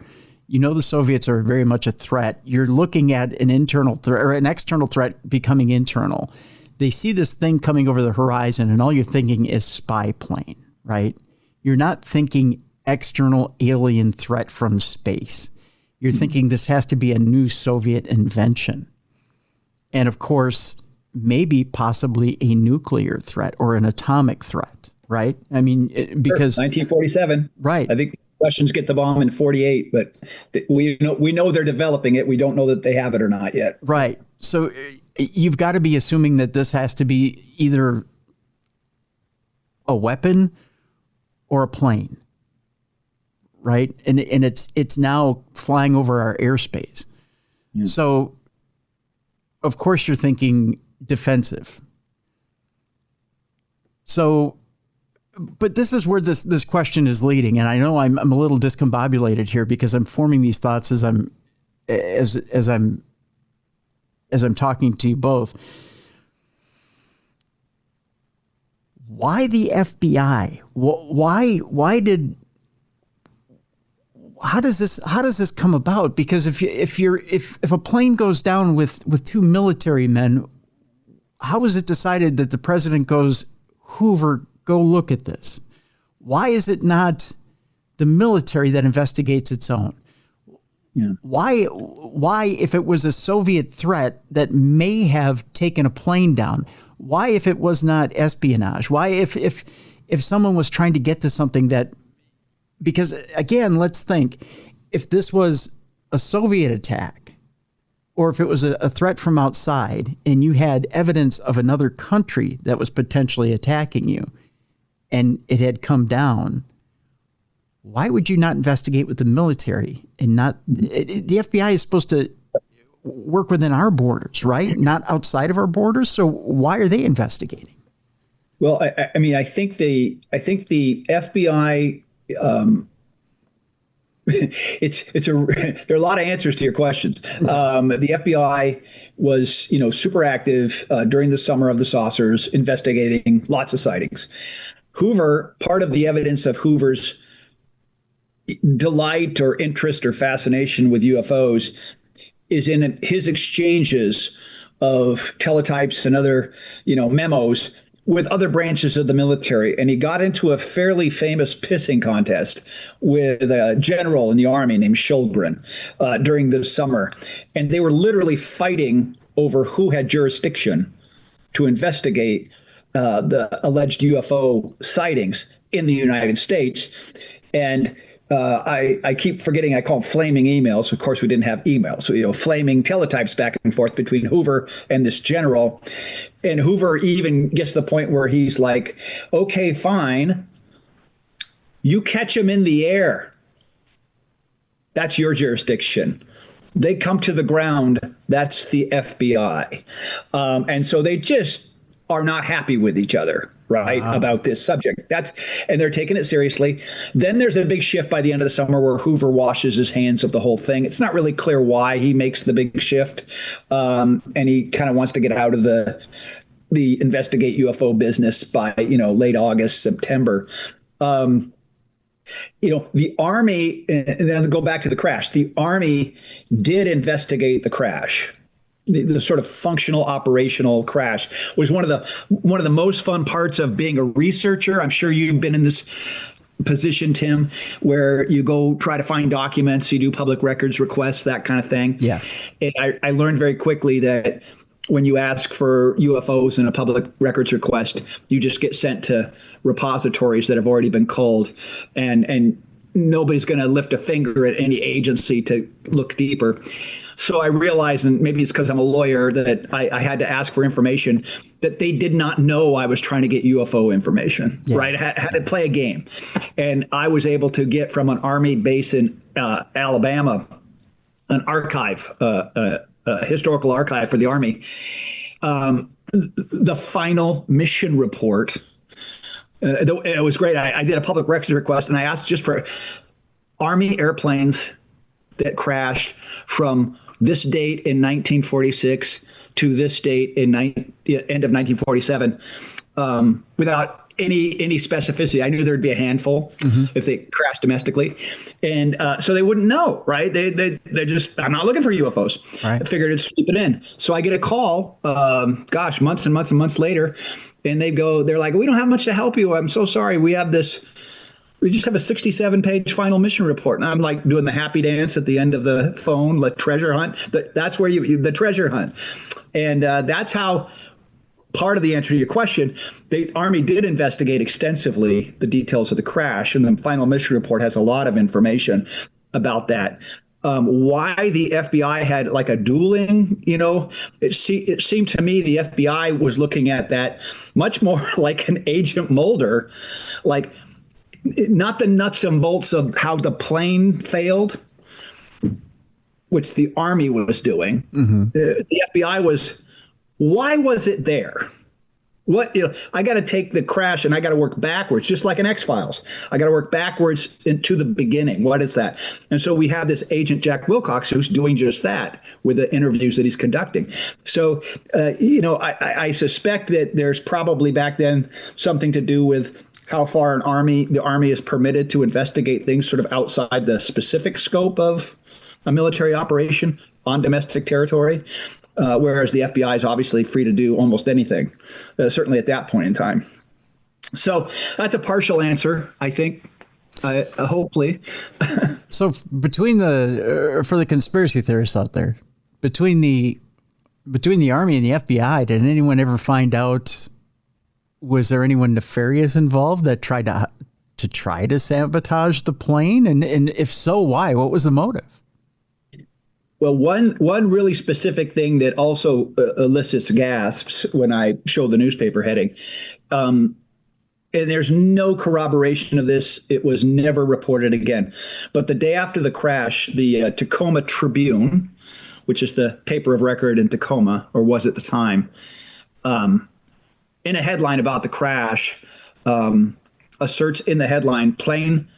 Speaker 1: The Soviets are very much a threat. You're looking at an internal threat or an external threat becoming internal. They see this thing coming over the horizon, and all you're thinking is spy plane, right? You're not thinking external alien threat from space. You're thinking this has to be a new Soviet invention. And of course, maybe possibly a nuclear threat or an atomic threat, right? I mean, because
Speaker 2: 1947,
Speaker 1: right?
Speaker 2: I think the Russians get the bomb in 48, but we know they're developing it. We don't know that they have it or not yet.
Speaker 1: Right. So you've got to be assuming that this has to be either a weapon or a plane, right? And it's now flying over our airspace. Yeah. So, of course, you're thinking defensive. So, but this is where this question is leading, and I know I'm a little discombobulated here because I'm forming these thoughts as I'm talking to you both. Why the FBI? How does this come about? Because if a plane goes down with two military men, how is it decided that the president goes, Hoover, go look at this? Why is it not the military that investigates its own? Yeah. Why, if it was a Soviet threat that may have taken a plane down, why, if it was not espionage? Why, if someone was trying to get to something that, because again, let's think, if this was a Soviet attack, or if it was a threat from outside, and you had evidence of another country that was potentially attacking you, and it had come down, why would you not investigate with the military and not the FBI is supposed to work within our borders, right? Not outside of our borders. So why are they investigating?
Speaker 2: Well, I mean, I think the FBI there are a lot of answers to your questions. The FBI was, super active during the summer of the saucers, investigating lots of sightings. Hoover, part of the evidence of Hoover's delight or interest or fascination with UFOs is in his exchanges of teletypes and other, memos with other branches of the military. And he got into a fairly famous pissing contest with a general in the Army named Shulgren during the summer. And they were literally fighting over who had jurisdiction to investigate the alleged UFO sightings in the United States. And I keep forgetting I call them flaming emails. Of course, we didn't have emails. So, flaming teletypes back and forth between Hoover and this general. And Hoover even gets to the point where he's like, okay, fine. You catch them in the air. That's your jurisdiction. They come to the ground. That's the FBI. And so they just are not happy with each other, right, about this subject. And they're taking it seriously. Then there's a big shift by the end of the summer where Hoover washes his hands of the whole thing. It's not really clear why he makes the big shift, and he kind of wants to get out of the investigate UFO business by late August, September. The Army, and then go back to the crash. The Army did investigate the crash. The sort of functional operational crash was one of the most fun parts of being a researcher. I'm sure you've been in this position, Tim, where you go try to find documents, you do public records requests, that kind of thing.
Speaker 1: Yeah.
Speaker 2: And I learned very quickly that when you ask for UFOs in a public records request, you just get sent to repositories that have already been culled, and nobody's going to lift a finger at any agency to look deeper. So I realized, and maybe it's because I'm a lawyer, that I had to ask for information that they did not know I was trying to get UFO information, right? I had to play a game. And I was able to get from an Army base in Alabama, an archive, a historical archive for the Army, the final mission report. It was great. I did a public records request, and I asked just for Army airplanes that crashed from this date in 1946 to this date in end of 1947, without any specificity. I knew there'd be a handful if they crashed domestically, and so they wouldn't know, right? They just, I'm not looking for UFOs. Right. I figured I'd sweep it in. So I get a call, months and months and months later, and they're like, we don't have much to help you. I'm so sorry. We just have a 67-page final mission report. And I'm like doing the happy dance at the end of the phone, like treasure hunt. That's where the treasure hunt. And that's how part of the answer to your question, the Army did investigate extensively the details of the crash. And the final mission report has a lot of information about that. Why the FBI had like a dueling, it seemed to me the FBI was looking at that much more like an Agent Mulder, like, not the nuts and bolts of how the plane failed, which the Army was doing. The FBI was, why was it there? I got to take the crash and I got to work backwards, just like in X-Files. I got to work backwards into the beginning. What is that? And so we have this Agent Jack Wilcox who's doing just that with the interviews that he's conducting. So, I suspect that there's probably back then something to do with how far the Army is permitted to investigate things sort of outside the specific scope of a military operation on domestic territory, whereas the FBI is obviously free to do almost anything, certainly at that point in time. So that's a partial answer, I think, hopefully.
Speaker 1: So between for the conspiracy theorists out there, between the Army and the FBI, did anyone ever find out? Was there anyone nefarious involved that tried to sabotage the plane? And if so, why? What was the motive?
Speaker 2: Well, one really specific thing that also elicits gasps when I show the newspaper heading, and there's no corroboration of this. It was never reported again. But the day after the crash, the Tacoma Tribune, which is the paper of record in Tacoma, or was at the time, in a headline about the crash, asserts in the headline, plane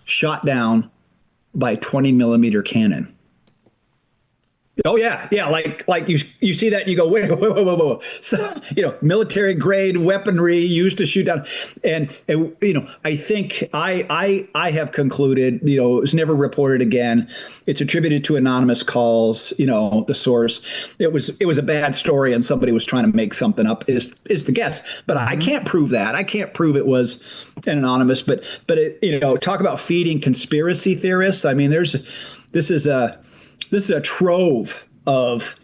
Speaker 2: shot down by 20 millimeter cannon. Oh yeah, yeah. Like you see that and you go, whoa. So, military grade weaponry used to shoot down, and I think I have concluded, it was never reported again. It's attributed to anonymous calls. The source. It was a bad story, and somebody was trying to make something up. Is the guess, but I can't prove that. I can't prove it was an anonymous. But talk about feeding conspiracy theorists. I mean, this is a trove of,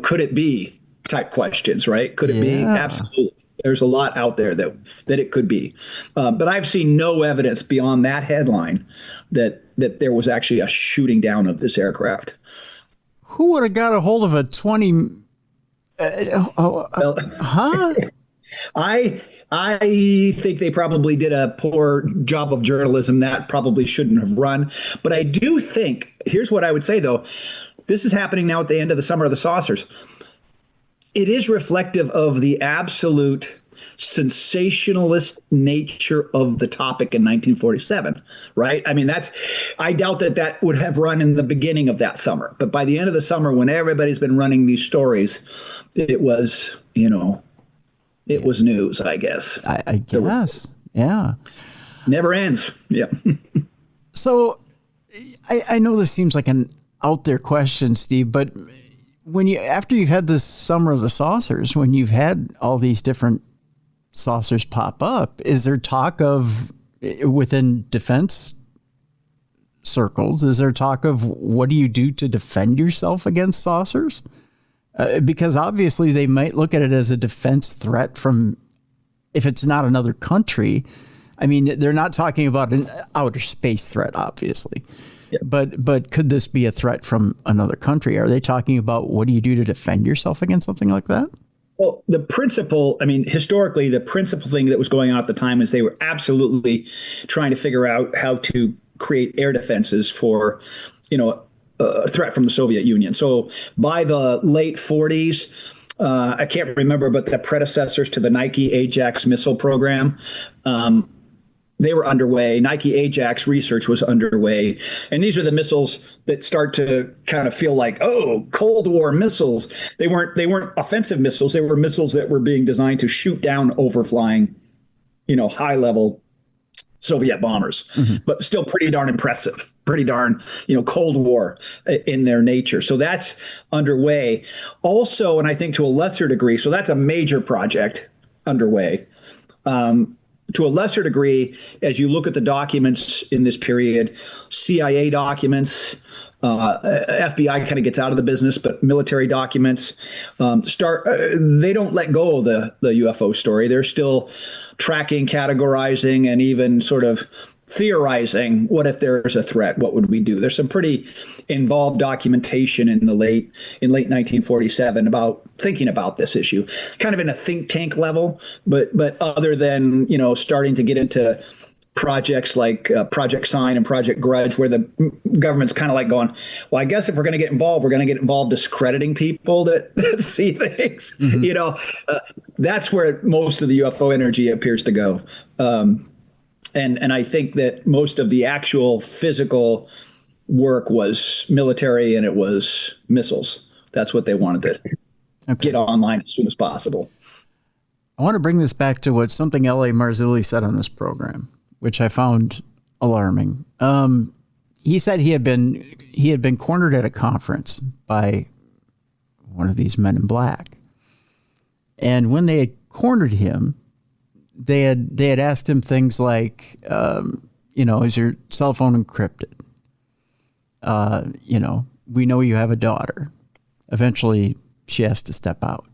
Speaker 2: could it be type questions, right? Could it be? Absolutely. There's a lot out there that it could be. But I've seen no evidence beyond that headline that there was actually a shooting down of this aircraft.
Speaker 1: Who would have got a hold of a 20?
Speaker 2: I think they probably did a poor job of journalism that probably shouldn't have run. But I do think, here's what I would say, though. This is happening now at the end of the Summer of the Saucers. It is reflective of the absolute sensationalist nature of the topic in 1947, right? I mean, I doubt that would have run in the beginning of that summer. But by the end of the summer, when everybody's been running these stories, it was, it was news, I guess.
Speaker 1: I guess. Yeah.
Speaker 2: Never ends. Yeah.
Speaker 1: So I know this seems like an out there question, Steve, but after you've had this Summer of the Saucers, when you've had all these different saucers pop up, is there talk of, within defense circles, is there talk of what do you do to defend yourself against saucers? Because obviously they might look at it as a defense threat from, if it's not another country. I mean, they're not talking about an outer space threat, obviously. Yeah. But could this be a threat from another country? Are they talking about what do you do to defend yourself against something like that?
Speaker 2: Well, historically, the principal thing that was going on at the time is they were absolutely trying to figure out how to create air defenses for, a threat from the Soviet Union. So by the late 40s, I can't remember, but the predecessors to the Nike Ajax missile program, they were underway. Nike Ajax research was underway. And these are the missiles that start to kind of feel like, Cold War missiles. They weren't offensive missiles. They were missiles that were being designed to shoot down overflying, high level Soviet bombers, but still pretty darn impressive, pretty darn, Cold War in their nature. So that's underway. Also, and I think to a lesser degree, so that's a major project underway. To a lesser degree, as you look at the documents in this period, CIA documents, FBI kind of gets out of the business, but military documents they don't let go of the UFO story. They're still tracking, categorizing, and even sort of theorizing, what if there's a threat? What would we do? There's some pretty involved documentation in late 1947 about thinking about this issue, kind of in a think tank level, but other than, starting to get into projects like Project Sign and Project Grudge, where the government's kind of like going, well, I guess if we're going to get involved, we're going to get involved discrediting people that see things. That's where most of the UFO energy appears to go. And I think that most of the actual physical work was military, and it was missiles. That's what they wanted to get online as soon as possible.
Speaker 1: I want to bring this back to what something L.A. Marzulli said on this program, which I found alarming. He said he had been cornered at a conference by one of these men in black, and when they had cornered him, they had asked him things like, is your cell phone encrypted? We know you have a daughter. Eventually, she has to step out.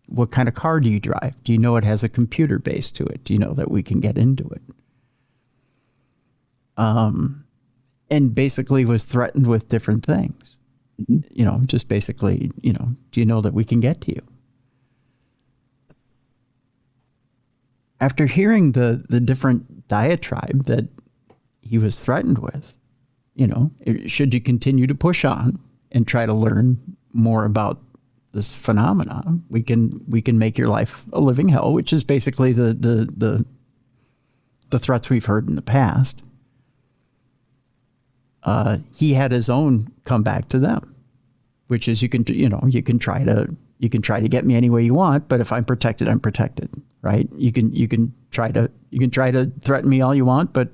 Speaker 1: What kind of car do you drive? Do you know it has a computer base to it? Do you know that we can get into it? And basically was threatened with different things. Just basically, do you know that we can get to you? After hearing the different diatribe that he was threatened with, should you continue to push on and try to learn more about this phenomenon, we can make your life a living hell, which is basically the threats we've heard in the past. he had his own comeback to them, which is you can try to get me any way you want, but if I'm protected, I'm protected, right? You can try to threaten me all you want, but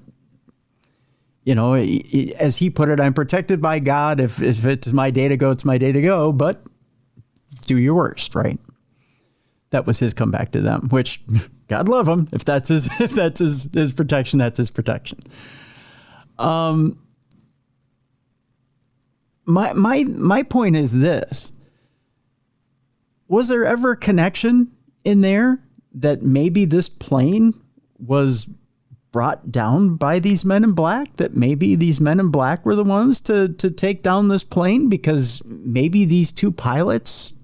Speaker 1: as he put it, I'm protected by God. If it's my day to go, it's my day to go, but do your worst, right? That was his comeback to them, which God love him. If that's his protection, that's his protection. My point is this. Was there ever a connection in there that maybe this plane was brought down by these men in black, that maybe these men in black were the ones to take down this plane because maybe these two pilots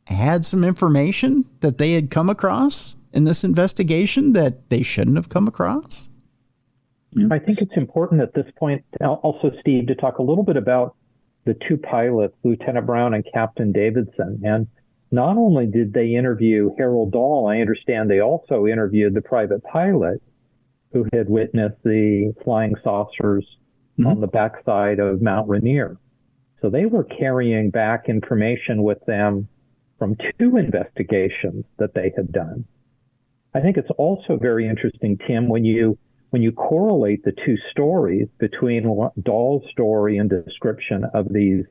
Speaker 1: had some information that they had come across in this investigation that they shouldn't have come across?
Speaker 3: I think it's important at this point also, Steve, to talk a little bit about the two pilots, Lieutenant Brown and Captain Davidson. And not only did they interview Harold Dahl, I understand they also interviewed the private pilot who had witnessed the flying saucers on the backside of Mount Rainier. So they were carrying back information with them from two investigations that they had done. I think it's also very interesting, Tim, when you correlate the two stories between Dahl's story and description of these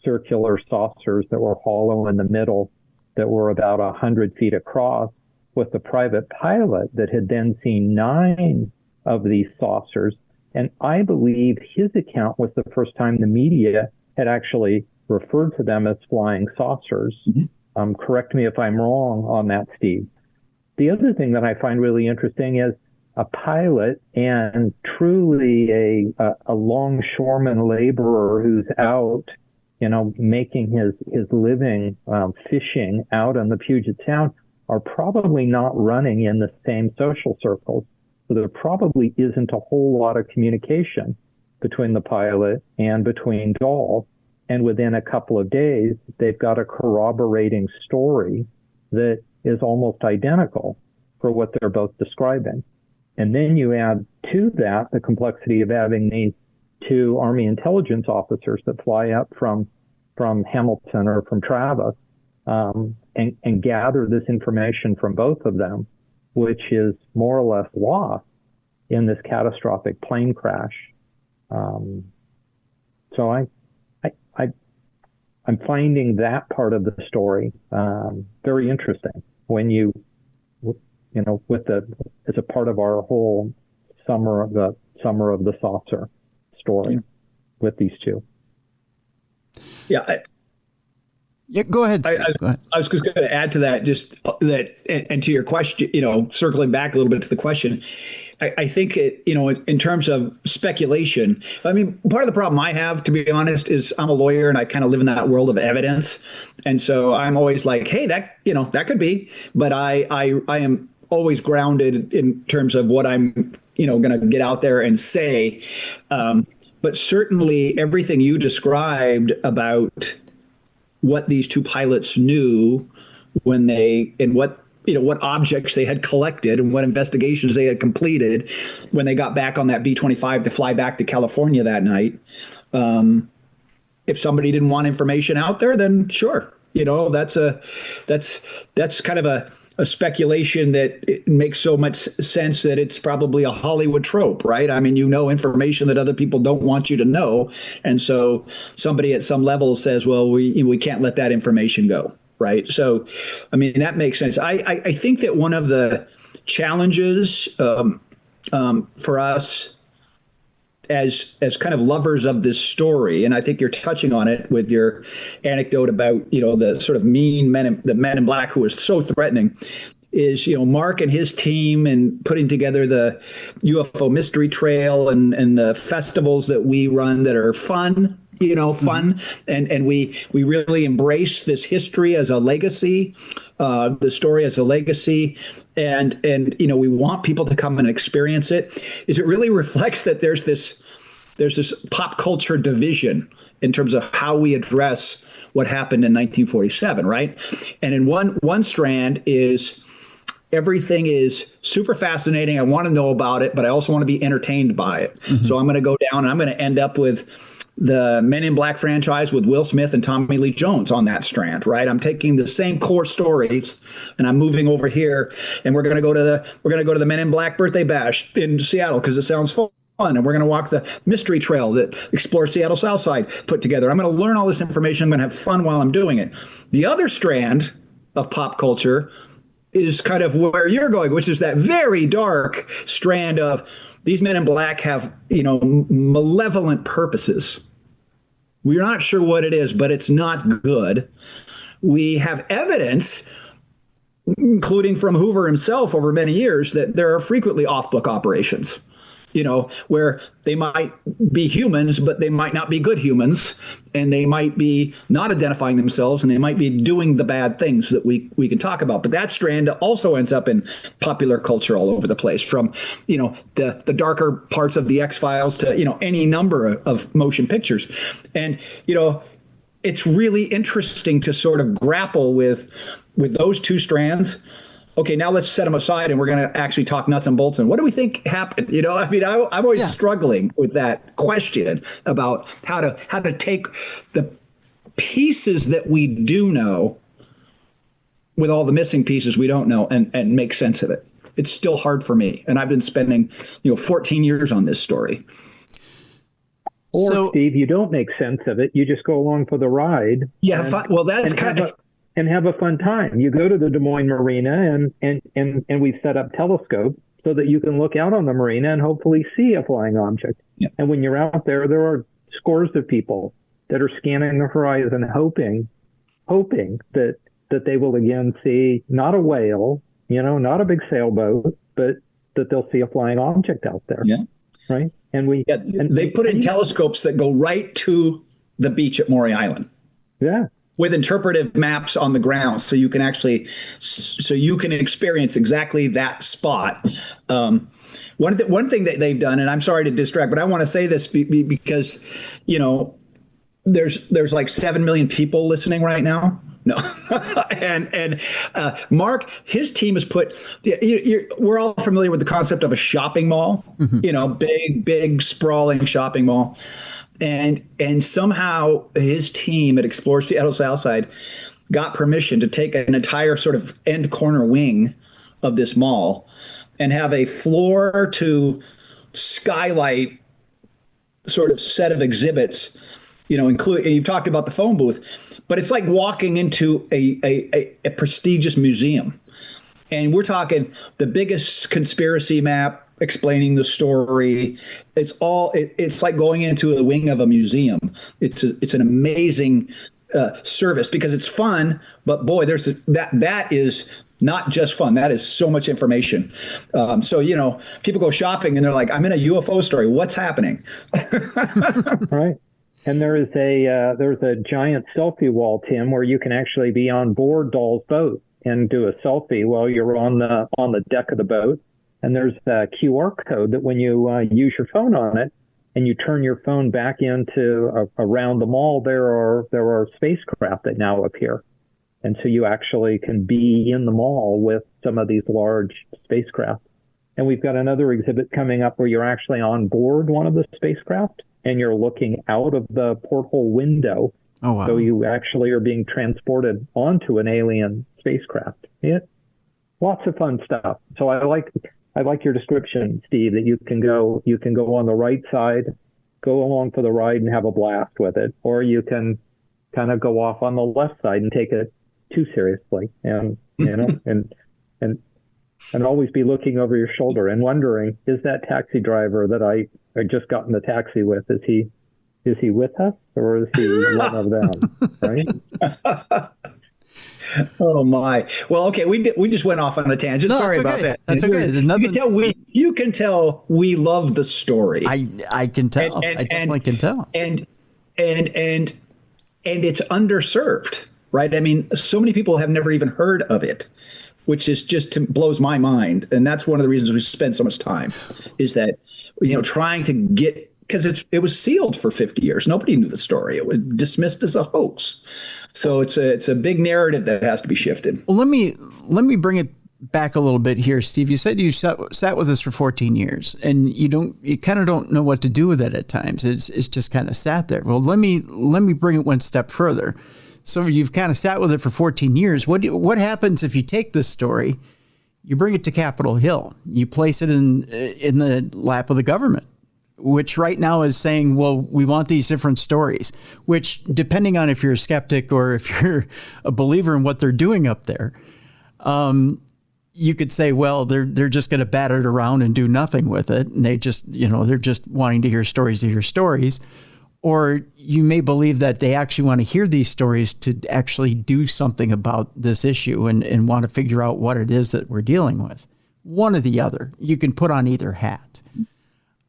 Speaker 3: circular saucers that were hollow in the middle, that were about 100 feet across, with the private pilot that had then seen 9 of these saucers. And I believe his account was the first time the media had actually referred to them as flying saucers. Correct me if I'm wrong on that, Steve. The other thing that I find really interesting is a pilot and truly a longshoreman laborer who's out, making his living fishing out on the Puget Sound are probably not running in the same social circles. So there probably isn't a whole lot of communication between the pilot and between Dahl. And within a couple of days, they've got a corroborating story that is almost identical for what they're both describing. And then you add to that the complexity of having these two Army intelligence officers that fly up from Hamilton or from Travis and gather this information from both of them, which is more or less lost in this catastrophic plane crash. So I'm finding that part of the story very interesting when as a part of our whole summer of the saucer story with these two.
Speaker 2: Yeah.
Speaker 1: Go ahead.
Speaker 2: Go ahead. I was just going to add to that, and to your question, circling back a little bit to the question. I think, in terms of speculation, I mean, part of the problem I have, to be honest, is I'm a lawyer and I kind of live in that world of evidence. And so I'm always like, hey, that could be. But I am always grounded in terms of what I'm, going to get out there and say. But certainly everything you described about what these two pilots knew what objects they had collected and what investigations they had completed when they got back on that B-25 to fly back to California that night. If somebody didn't want information out there, then sure, that's kind of a speculation that it makes so much sense that it's probably a Hollywood trope, right? I mean, information that other people don't want you to know. And so somebody at some level says, well, we can't let that information go, right? So, I mean, that makes sense. I think that one of the challenges for us as kind of lovers of this story, and I think you're touching on it with your anecdote about, the sort of mean the men in black who was so threatening, is, Mark and his team and putting together the UFO Mystery Trail and the festivals that we run that are fun, fun. And we really embrace this history as a legacy, the story as a legacy. And we want people to come and experience it. Is it really reflects that there's this pop culture division in terms of how we address what happened in 1947, right? And in one strand is everything is super fascinating. I want to know about it, but I also want to be entertained by it. So I'm going to go down and I'm going to end up with the Men in Black franchise with Will Smith and Tommy Lee Jones on that strand, right? I'm taking the same core stories and I'm moving over here, and we're going to go to the Men in Black birthday bash in Seattle because it sounds fun. And we're going to walk the mystery trail that explores Seattle Southside put together. I'm going to learn all this information. I'm going to have fun while I'm doing it. The other strand of pop culture is kind of where you're going, which is that very dark strand of these Men in Black have, malevolent purposes. We're not sure what it is, but it's not good. We have evidence, including from Hoover himself over many years, that there are frequently off-book operations, where they might be humans, but they might not be good humans, and they might be not identifying themselves, and they might be doing the bad things that we can talk about. But that strand also ends up in popular culture all over the place, from, the darker parts of the X-Files to, any number of motion pictures. And, it's really interesting to sort of grapple with those two strands. Okay, now let's set them aside, and we're going to actually talk nuts and bolts. And what do we think happened? I'm always struggling with that question about how to take the pieces that we do know with all the missing pieces we don't know and make sense of it. It's still hard for me, and I've been spending 14 years on this story.
Speaker 3: Or, Steve, you don't make sense of it. You just go along for the ride.
Speaker 2: Yeah, that's kind of...
Speaker 3: And have a fun time. You go to the Des Moines Marina and we've set up telescopes so that you can look out on the marina and hopefully see a flying object. Yeah. And when you're out there are scores of people that are scanning the horizon, hoping that they will again see not a whale, not a big sailboat, but that they'll see a flying object out there.
Speaker 2: Yeah.
Speaker 3: Right.
Speaker 2: They put in telescopes that go right to the beach at Maury Island.
Speaker 3: Yeah.
Speaker 2: With interpretive maps on the ground, so you can experience exactly that spot. One thing that they've done, and I'm sorry to distract, but I want to say this because there's like 7 million people listening right now. No, and Mark, his team has put. We're all familiar with the concept of a shopping mall. Big sprawling shopping mall. And somehow his team at Explore Seattle Southside got permission to take an entire sort of end corner wing of this mall and have a floor to skylight sort of set of exhibits, including, you've talked about the phone booth, but it's like walking into a prestigious museum. And we're talking the biggest conspiracy map explaining the story. It's like going into the wing of a museum. It's an amazing service because it's fun, but boy, that is not just fun. That is so much information. So people go shopping and they're like, I'm in a UFO story. What's happening?
Speaker 3: Right. And there's a giant selfie wall, Tim, where you can actually be on board Dahl's boat and do a selfie while you're on the deck of the boat. And there's a QR code that when you use your phone on it and you turn your phone back into around the mall, there are spacecraft that now appear. And so you actually can be in the mall with some of these large spacecraft. And we've got another exhibit coming up where you're actually on board one of the spacecraft and you're looking out of the porthole window.
Speaker 1: Oh, wow. So
Speaker 3: you actually are being transported onto an alien spacecraft. Yeah. Lots of fun stuff. So I like your description, Steve, that you can go on the right side, go along for the ride and have a blast with it, or you can kind of go off on the left side and take it too seriously, and and always be looking over your shoulder and wondering, is that taxi driver that I just got in the taxi with, is he with us or is he one of them? Right?
Speaker 2: Oh my! Well, okay, we just went off on a tangent.
Speaker 1: No,
Speaker 2: sorry
Speaker 1: okay.
Speaker 2: about that.
Speaker 1: That's okay.
Speaker 2: You can tell we love the story.
Speaker 1: I can tell. I definitely can tell.
Speaker 2: And it's underserved, right? I mean, so many people have never even heard of it, which is just blows my mind. And that's one of the reasons we spend so much time, is that trying to get, because it was sealed for 50 years. Nobody knew the story. It was dismissed as a hoax. So it's a big narrative that has to be shifted.
Speaker 1: Well, let me bring it back a little bit here, Steve. You said you sat with us for 14 years, and you kind of don't know what to do with it at times. It's just kind of sat there. Well, let me bring it one step further. So you've kind of sat with it for 14 years. What happens if you take this story, you bring it to Capitol Hill, you place it in the lap of the government, which right now is saying, well, we want these different stories, which, depending on if you're a skeptic or if you're a believer in what they're doing up there, you could say, well, they're just going to bat it around and do nothing with it. And they're just wanting to hear stories. Or you may believe that they actually want to hear these stories to actually do something about this issue and want to figure out what it is that we're dealing with. One or the other. You can put on either hat.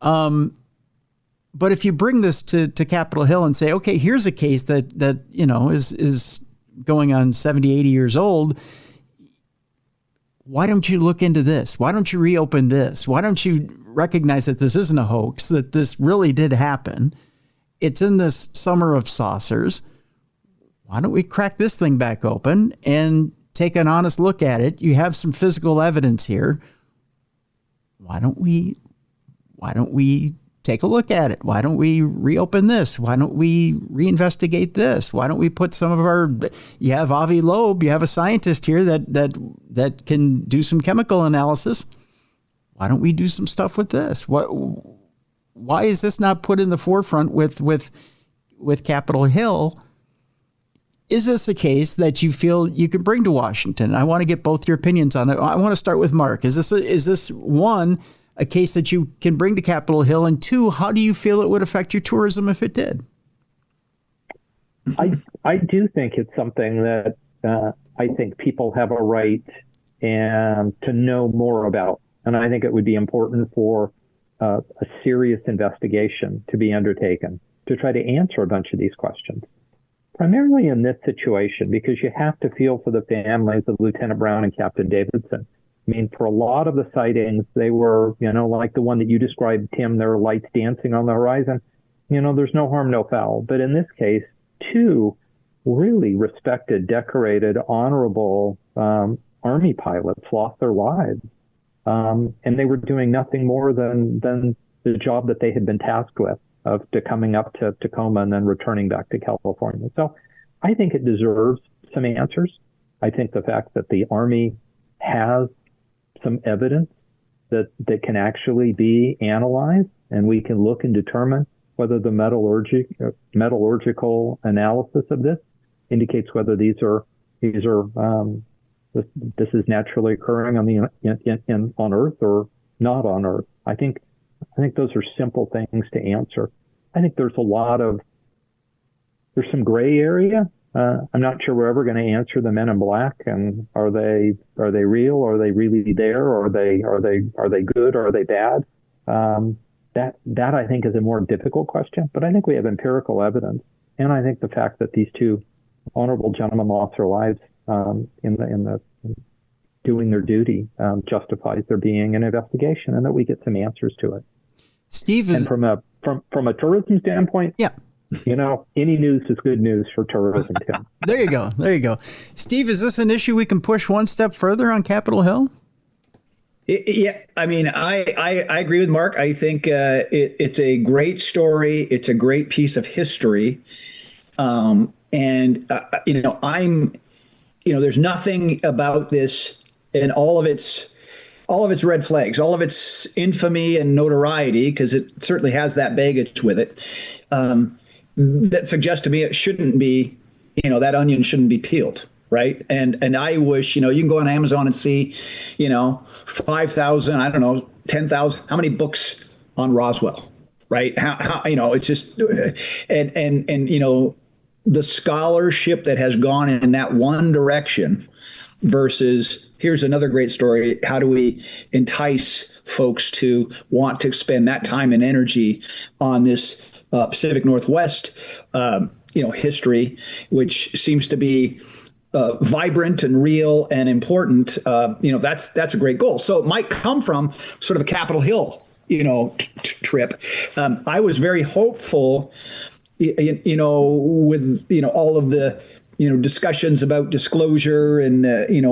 Speaker 1: But if you bring this to Capitol Hill and say, okay, here's a case that is going on 70, 80 years old. Why don't you look into this? Why don't you reopen this? Why don't you recognize that this isn't a hoax, that this really did happen? It's in this summer of saucers. Why don't we crack this thing back open and take an honest look at it? You have some physical evidence here. Why don't we take a look at it? Why don't we reopen this? Why don't we reinvestigate this? Why don't we put some of you have Avi Loeb, you have a scientist here that can do some chemical analysis. Why don't we do some stuff with this? Why is this not put in the forefront with Capitol Hill? Is this a case that you feel you can bring to Washington? I want to get both your opinions on it. I want to start with Mark. Is this one, a case that you can bring to Capitol Hill? And two, how do you feel it would affect your tourism if it did?
Speaker 3: I do think it's something that I think people have a right to know more about. And I think it would be important for a serious investigation to be undertaken to try to answer a bunch of these questions. Primarily in this situation, because you have to feel for the families of Lieutenant Brown and Captain Davidson. I mean, for a lot of the sightings, they were, like the one that you described, Tim, there were lights dancing on the horizon. There's no harm, no foul. But in this case, two really respected, decorated, honorable Army pilots lost their lives. And they were doing nothing more than the job that they had been tasked with, to coming up to Tacoma and then returning back to California. So I think it deserves some answers. I think the fact that the Army has some evidence that can actually be analyzed, and we can look and determine whether the metallurgical analysis of this indicates whether this is naturally occurring on Earth or not on Earth. I think those are simple things to answer. I think there's some gray area. I'm not sure we're ever going to answer the men in black, and are they real? Are they really there? Or are they good? Or are they bad? That I think is a more difficult question. But I think we have empirical evidence, and I think the fact that these two honorable gentlemen lost their lives in doing their duty justifies there being an investigation, and that we get some answers to it.
Speaker 1: Steve,
Speaker 3: and from a tourism standpoint,
Speaker 1: yeah.
Speaker 3: Any news is good news for tourism, Tim.
Speaker 1: There you go. Steve, is this an issue we can push one step further on Capitol Hill?
Speaker 2: Yeah, I mean, I agree with Mark. I think it's a great story. It's a great piece of history. There's nothing about this and all of its red flags, all of its infamy and notoriety, because it certainly has that baggage with it. That suggests to me it shouldn't be, that onion shouldn't be peeled, right? And I wish, you can go on Amazon and see, 5,000, I don't know, 10,000, how many books on Roswell, right? How it's just, and the scholarship that has gone in that one direction versus here's another great story. How do we entice folks to want to spend that time and energy on this Pacific Northwest, history, which seems to be vibrant and real and important? That's a great goal. So it might come from sort of a Capitol Hill, trip. I was very hopeful, with all of the discussions about disclosure, and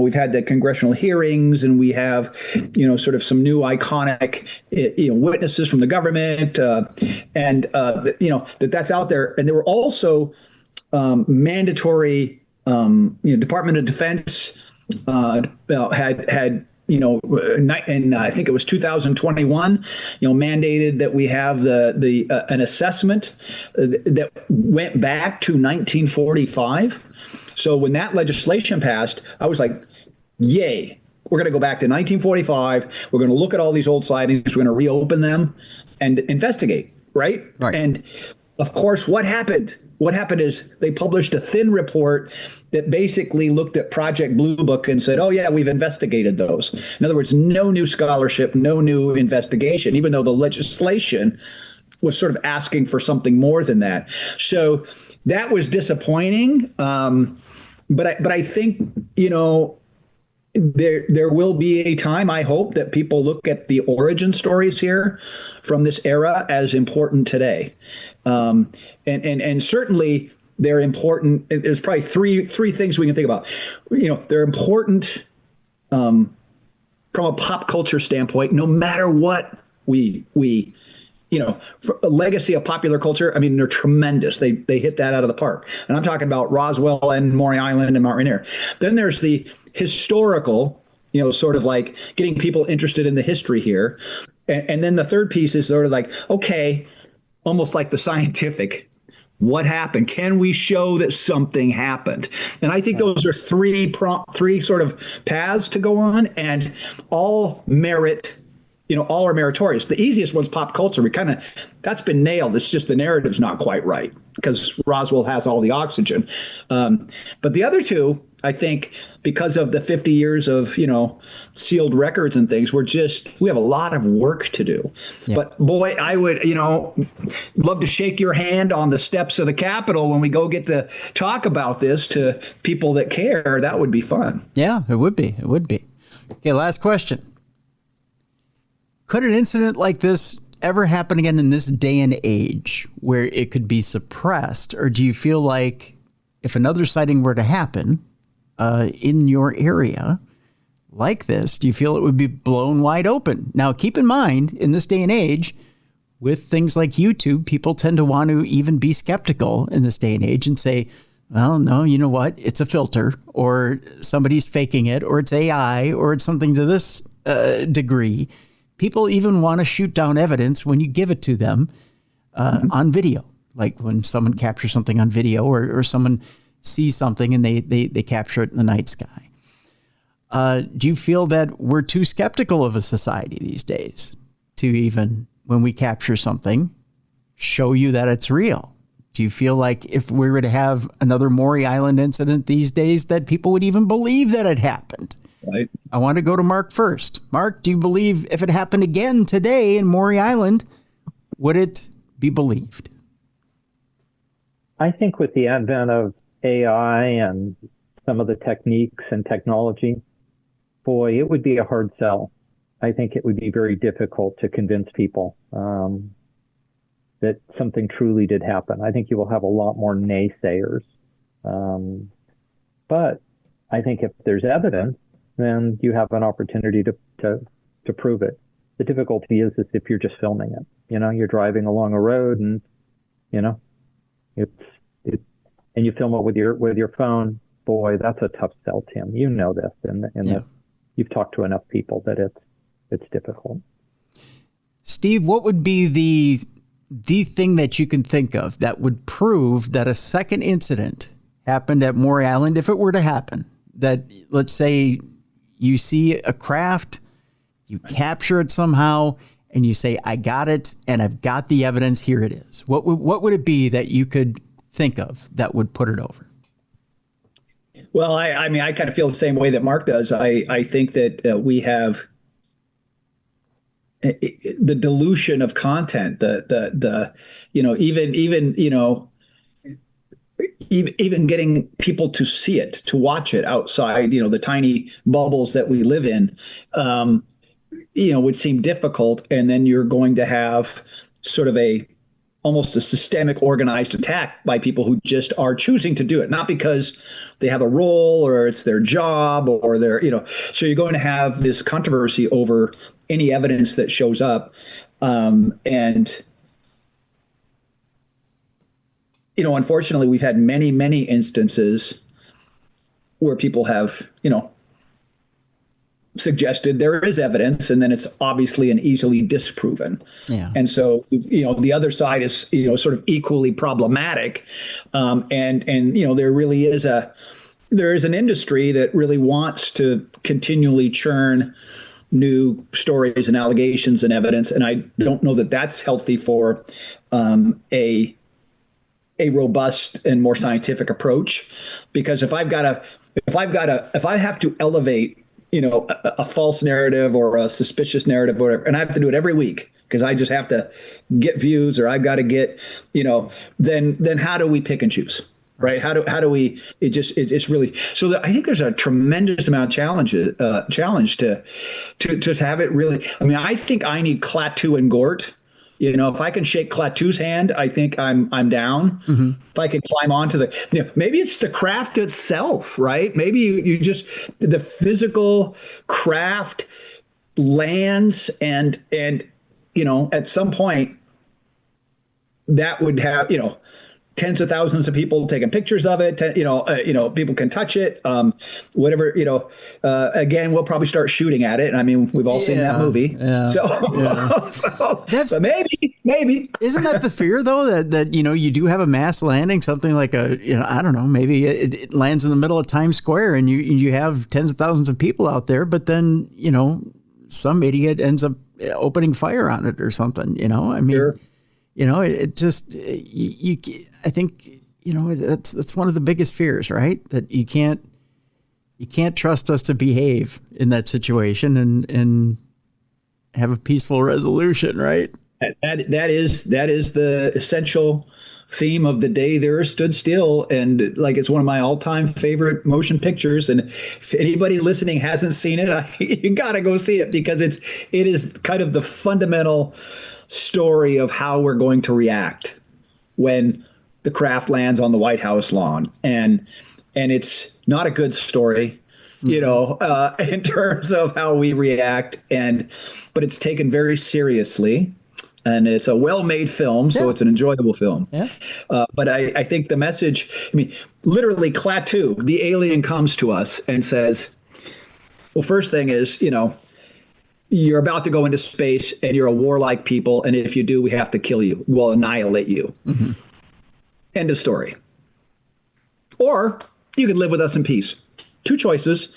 Speaker 2: we've had the congressional hearings, and we have sort of some new iconic witnesses from the government, and that's out there. And there were also mandatory Department of Defense had and I think it was 2021, mandated that we have the an assessment that went back to 1945. So when that legislation passed, I was like, yay, we're going to go back to 1945. We're going to look at all these old sightings. We're going to reopen them and investigate, right? And of course, what happened? What happened is they published a thin report that basically looked at Project Blue Book and said, oh, yeah, we've investigated those. In other words, no new scholarship, no new investigation, even though the legislation was sort of asking for something more than that. So that was disappointing. But I think, there will be a time, I hope, that people look at the origin stories here from this era as important today. And certainly they're important. There's probably three things we can think about. They're important from a pop culture standpoint, no matter what we a legacy of popular culture. I mean, they're tremendous. They hit that out of the park. And I'm talking about Roswell and Maury Island and Mount Rainier. Then there's the historical, sort of like getting people interested in the history here. And then the third piece is sort of like, okay, almost like the scientific. What happened? Can we show that something happened? And I think those are three sort of paths to go on, and all merit, all are meritorious. The easiest one's pop culture. That's been nailed. It's just the narrative's not quite right because Roswell has all the oxygen. But the other two, I think, because of the 50 years of, sealed records and things, we have a lot of work to do. Yeah. But boy, I would, love to shake your hand on the steps of the Capitol when we go get to talk about this to people that care. That would be fun.
Speaker 1: Yeah, it would be. It would be. Okay, last question. Could an incident like this ever happen again in this day and age where it could be suppressed? Or do you feel like if another sighting were to happen in your area like this, do you feel it would be blown wide open? Now, keep in mind, in this day and age, with things like YouTube, people tend to want to even be skeptical in this day and age and say, well, no, you know what? It's a filter, or somebody's faking it, or it's AI, or it's something to this degree. People even want to shoot down evidence when you give it to them on video, like when someone captures something on video, or someone sees something and they capture it in the night sky. Do you feel that we're too skeptical of a society these days to even, when we capture something, show you that it's real? Do you feel like if we were to have another Maury Island incident these days, that people would even believe that it happened?
Speaker 2: Right.
Speaker 1: I want to go to Mark first. Mark, do you believe if it happened again today in Maury Island, would it be believed?
Speaker 3: I think with the advent of AI and some of the techniques and technology, boy, it would be a hard sell. I think it would be very difficult to convince people that something truly did happen. I think you will have a lot more naysayers. But I think if there's evidence, then you have an opportunity to prove it. The difficulty is if you're just filming it. You're driving along a road and, and you film it with your phone. Boy, that's a tough sell, Tim. You know this, and
Speaker 1: yeah.
Speaker 3: You've talked to enough people that it's difficult.
Speaker 1: Steve, what would be the thing that you can think of that would prove that a second incident happened at Maury Island, if it were to happen? That, let's say, you see a craft, you capture it somehow, and you say, I got it, and I've got the evidence, here it is. What would it be that you could think of that would put it over?
Speaker 2: Well, I mean, I kind of feel the same way that Mark does. I think that we have the dilution of content, even getting people to see it, to watch it outside, the tiny bubbles that we live in, would seem difficult. And then you're going to have sort of a almost a systemic organized attack by people who just are choosing to do it, not because they have a role or it's their job or their, so you're going to have this controversy over any evidence that shows up. And unfortunately, we've had many, many instances where people have, suggested there is evidence, and then it's obviously and easily disproven.
Speaker 1: Yeah.
Speaker 2: And so, the other side is, sort of equally problematic. And there really is an industry that really wants to continually churn new stories and allegations and evidence. And I don't know that that's healthy for a robust and more scientific approach, because if I have to elevate a false narrative or a suspicious narrative or whatever, and I have to do it every week because I just have to get views, or I've got to get, then how do we pick and choose? Right? How do we? It's really so. I think there's a tremendous amount of challenge to have it really. I mean, I think I need Klaatu and Gort. If I can shake Klaatu's hand, I think I'm down. Mm-hmm. If I can climb onto maybe it's the craft itself, right? Maybe you just the physical craft lands and at some point that would have tens of thousands of people taking pictures of it. People can touch it. Whatever. Again, we'll probably start shooting at it. I mean, we've all seen that movie.
Speaker 1: Yeah,
Speaker 2: so but maybe.
Speaker 1: Isn't that the fear though, that you do have a mass landing, something like I don't know, maybe it lands in the middle of Times Square and you have tens of thousands of people out there, but then some idiot ends up opening fire on it or something. I mean.
Speaker 2: Sure.
Speaker 1: It just, I think, that's one of the biggest fears, right? That you can't trust us to behave in that situation and have a peaceful resolution, right?
Speaker 2: That is the essential theme of The Day the Earth Stood Still. And it's one of my all-time favorite motion pictures. And if anybody listening hasn't seen it, you got to go see it, because it is kind of the fundamental story of how we're going to react when the craft lands on the White House lawn, and it's not a good story, in terms of how we react, but it's taken very seriously, and it's a well-made film, so it's an enjoyable film.
Speaker 1: Yeah.
Speaker 2: But I think the message, literally, Klaatu, the alien, comes to us and says, well, first thing is, you're about to go into space and you're a warlike people. And if you do, we have to kill you. We'll annihilate you. Mm-hmm. End of story. Or you can live with us in peace. Two choices.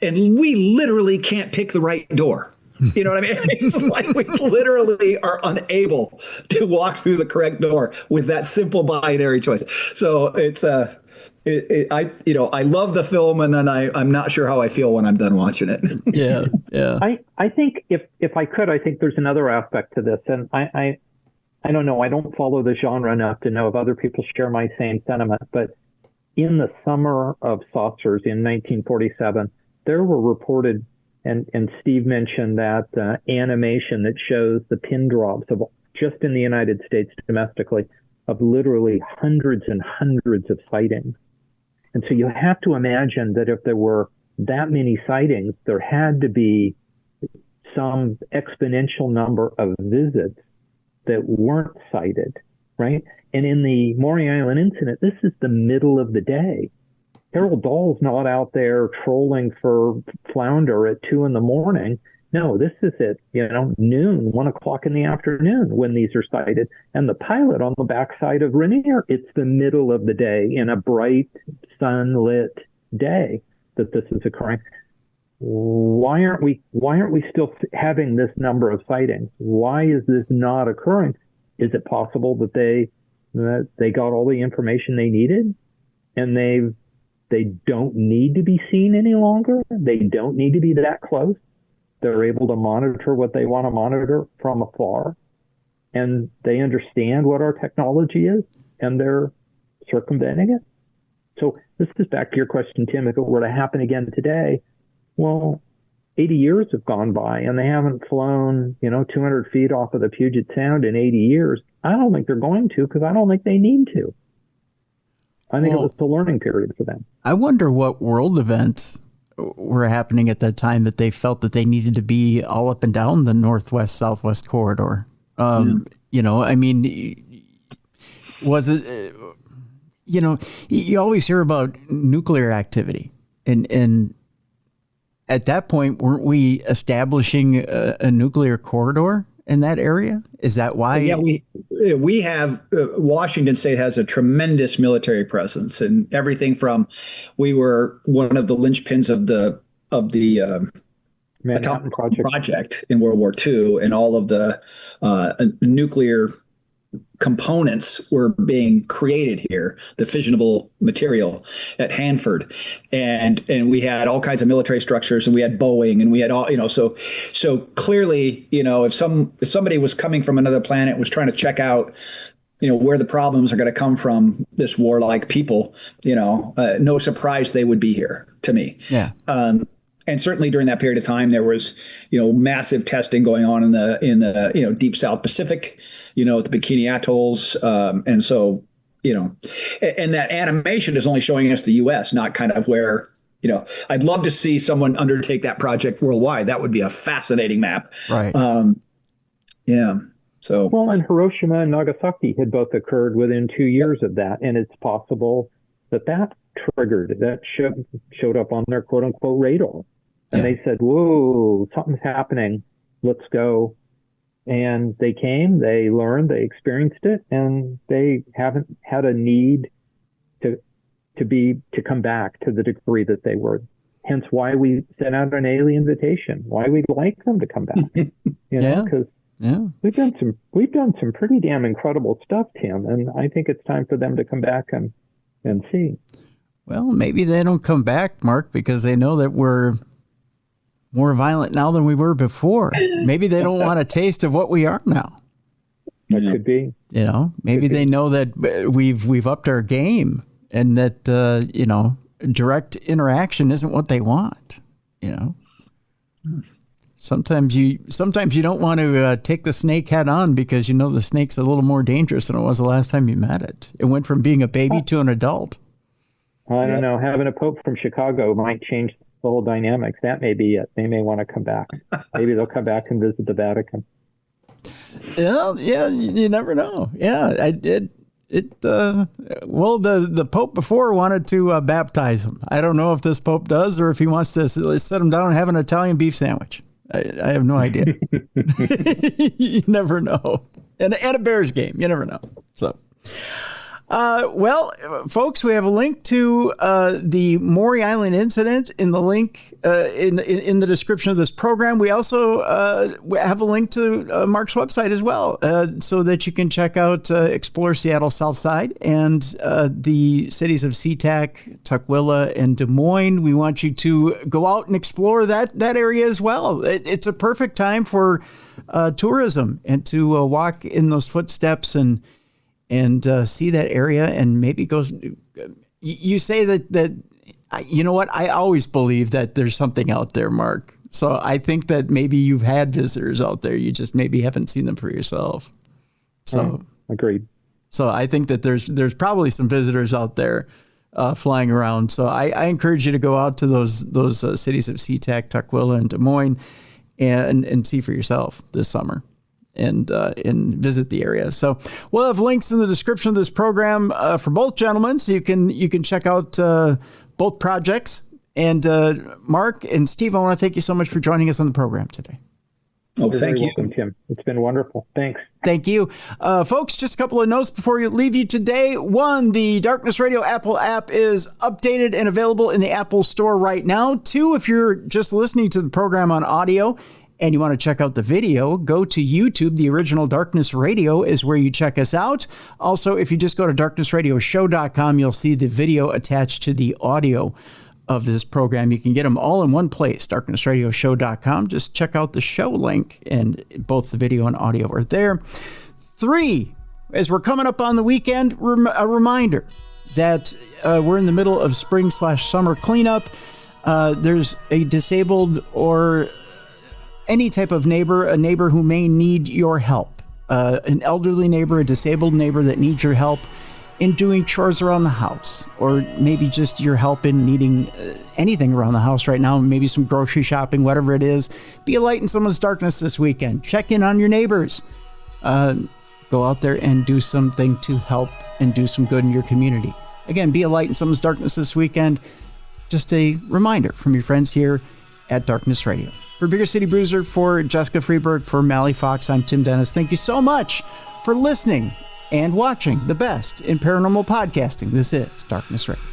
Speaker 2: And we literally can't pick the right door. You know what I mean? It's like we literally are unable to walk through the correct door with that simple binary choice. So it's I love the film, and then I'm not sure how I feel when I'm done watching it.
Speaker 1: Yeah.
Speaker 3: I think if I could, I think there's another aspect to this, and I don't know. I don't follow the genre enough to know if other people share my same sentiment. But in the summer of saucers in 1947, there were reported, and Steve mentioned that animation that shows the pin drops of just in the United States domestically of literally hundreds and hundreds of sightings. And so you have to imagine that if there were that many sightings, there had to be some exponential number of visits that weren't sighted, right? And in the Maury Island incident, this is the middle of the day. Harold Dahl's not out there trolling for flounder at 2 a.m. No, this is at, noon, 1 o'clock in the afternoon when these are sighted. And the pilot on the backside of Rainier, it's the middle of the day in a bright, sunlit day that this is occurring. Why aren't we still having this number of sightings? Why is this not occurring? Is it possible that they got all the information they needed and they don't need to be seen any longer? They don't need to be that close. They're able to monitor what they want to monitor from afar, and they understand what our technology is, and they're circumventing it. So this is back to your question, Tim. If it were to happen again today, well, 80 years have gone by, and they haven't flown, 200 feet off of the Puget Sound in 80 years. I don't think they're going to, because I don't think they need to. I think it was the learning period for them.
Speaker 1: I wonder what world events were happening at that time that they felt that they needed to be all up and down the northwest-southwest corridor. You know, I mean, was it, you know, you always hear about nuclear activity. And at that point, weren't we establishing a nuclear corridor in that area? Is that why?
Speaker 2: Yeah, we have Washington State has a tremendous military presence, and everything from we were one of the linchpins of the
Speaker 3: Manhattan
Speaker 2: Project in World War II, and all of the nuclear components were being created here, the fissionable material at Hanford, and we had all kinds of military structures, and we had Boeing, and we had all, you know, so clearly, you know, if somebody was coming from another planet, was trying to check out, you know, where the problems are going to come from, this warlike people, you know, no surprise they would be here, to me.
Speaker 1: Yeah.
Speaker 2: And certainly during that period of time, there was, you know, massive testing going on in the you know, deep South Pacific, you know, at the Bikini Atolls, and so, you know, and that animation is only showing us the U.S., not kind of where, you know, I'd love to see someone undertake that project worldwide. That would be a fascinating map.
Speaker 1: Right.
Speaker 2: Yeah. So
Speaker 3: well, and Hiroshima and Nagasaki had both occurred within 2 years of that, and it's possible that triggered, that showed up on their quote unquote radar. And they said, whoa, something's happening. Let's go. And they came, they learned, they experienced it, and they haven't had a need to come back to the degree that they were. Hence why we sent out an alien invitation, why we'd like them to come back. You know, because we've done some pretty damn incredible stuff, Tim, and I think it's time for them to come back and see.
Speaker 1: Well, maybe they don't come back, Mark, because they know that we're more violent now than we were before. Maybe they don't want a taste of what we are now.
Speaker 3: That could be.
Speaker 1: You know, maybe they know that we've upped our game, and that you know, direct interaction isn't what they want. You know, sometimes you don't want to take the snake head on, because you know the snake's a little more dangerous than it was the last time you met it. It went from being a baby to an adult.
Speaker 3: I don't know. Having a pope from Chicago might change the whole dynamics. That may be it. They may want to come back. Maybe they'll come back and visit the Vatican.
Speaker 1: Yeah, you never know. Yeah, well, the Pope before wanted to baptize him. I don't know if this Pope does, or if he wants to sit him down and have an Italian beef sandwich. I have no idea. You never know. And a Bears game. You never know. So. Well, folks, we have a link to the Maury Island Incident in the link in the description of this program. We also have a link to Mark's website as well, so that you can check out Explore Seattle Southside and the cities of SeaTac, Tukwila, and Des Moines. We want you to go out and explore that area as well. It's a perfect time for tourism, and to walk in those footsteps and see that area, and maybe go. You say that you know what? I always believe that there's something out there, Mark. So I think that maybe you've had visitors out there. You just maybe haven't seen them for yourself. So
Speaker 3: agreed.
Speaker 1: So I think that there's probably some visitors out there flying around. So I encourage you to go out to those cities of SeaTac, Tukwila, and Des Moines, and see for yourself this summer. And visit the area. So we'll have links in the description of this program for both gentlemen, so you can check out both projects. And Mark and Steve, I want to thank you so much for joining us on the program today.
Speaker 2: Oh, thank you.
Speaker 3: Welcome, Tim. It's been wonderful. Thanks.
Speaker 1: Thank you. Folks, just a couple of notes before we leave you today. One, the Darkness Radio Apple app is updated and available in the Apple Store right now. Two, if you're just listening to the program on audio and you want to check out the video, go to YouTube. The original Darkness Radio is where you check us out. Also, if you just go to darknessradioshow.com, you'll see the video attached to the audio of this program. You can get them all in one place, darknessradioshow.com. Just check out the show link, and both the video and audio are there. 3, as we're coming up on the weekend, a reminder that we're in the middle of spring/summer cleanup. There's a disabled or any type of neighbor, a neighbor who may need your help. an elderly neighbor, a disabled neighbor that needs your help in doing chores around the house, or maybe just your help in needing anything around the house right now, maybe some grocery shopping, whatever it is. Be a light in someone's darkness this weekend. Check in on your neighbors. Go out there and do something to help and do some good in your community. Again, be a light in someone's darkness this weekend. Just a reminder from your friends here at Darkness Radio. For Bigger City Bruiser, for Jessica Freeberg, for Mally Fox, I'm Tim Dennis. Thank you so much for listening and watching the best in paranormal podcasting. This is Darkness Radio.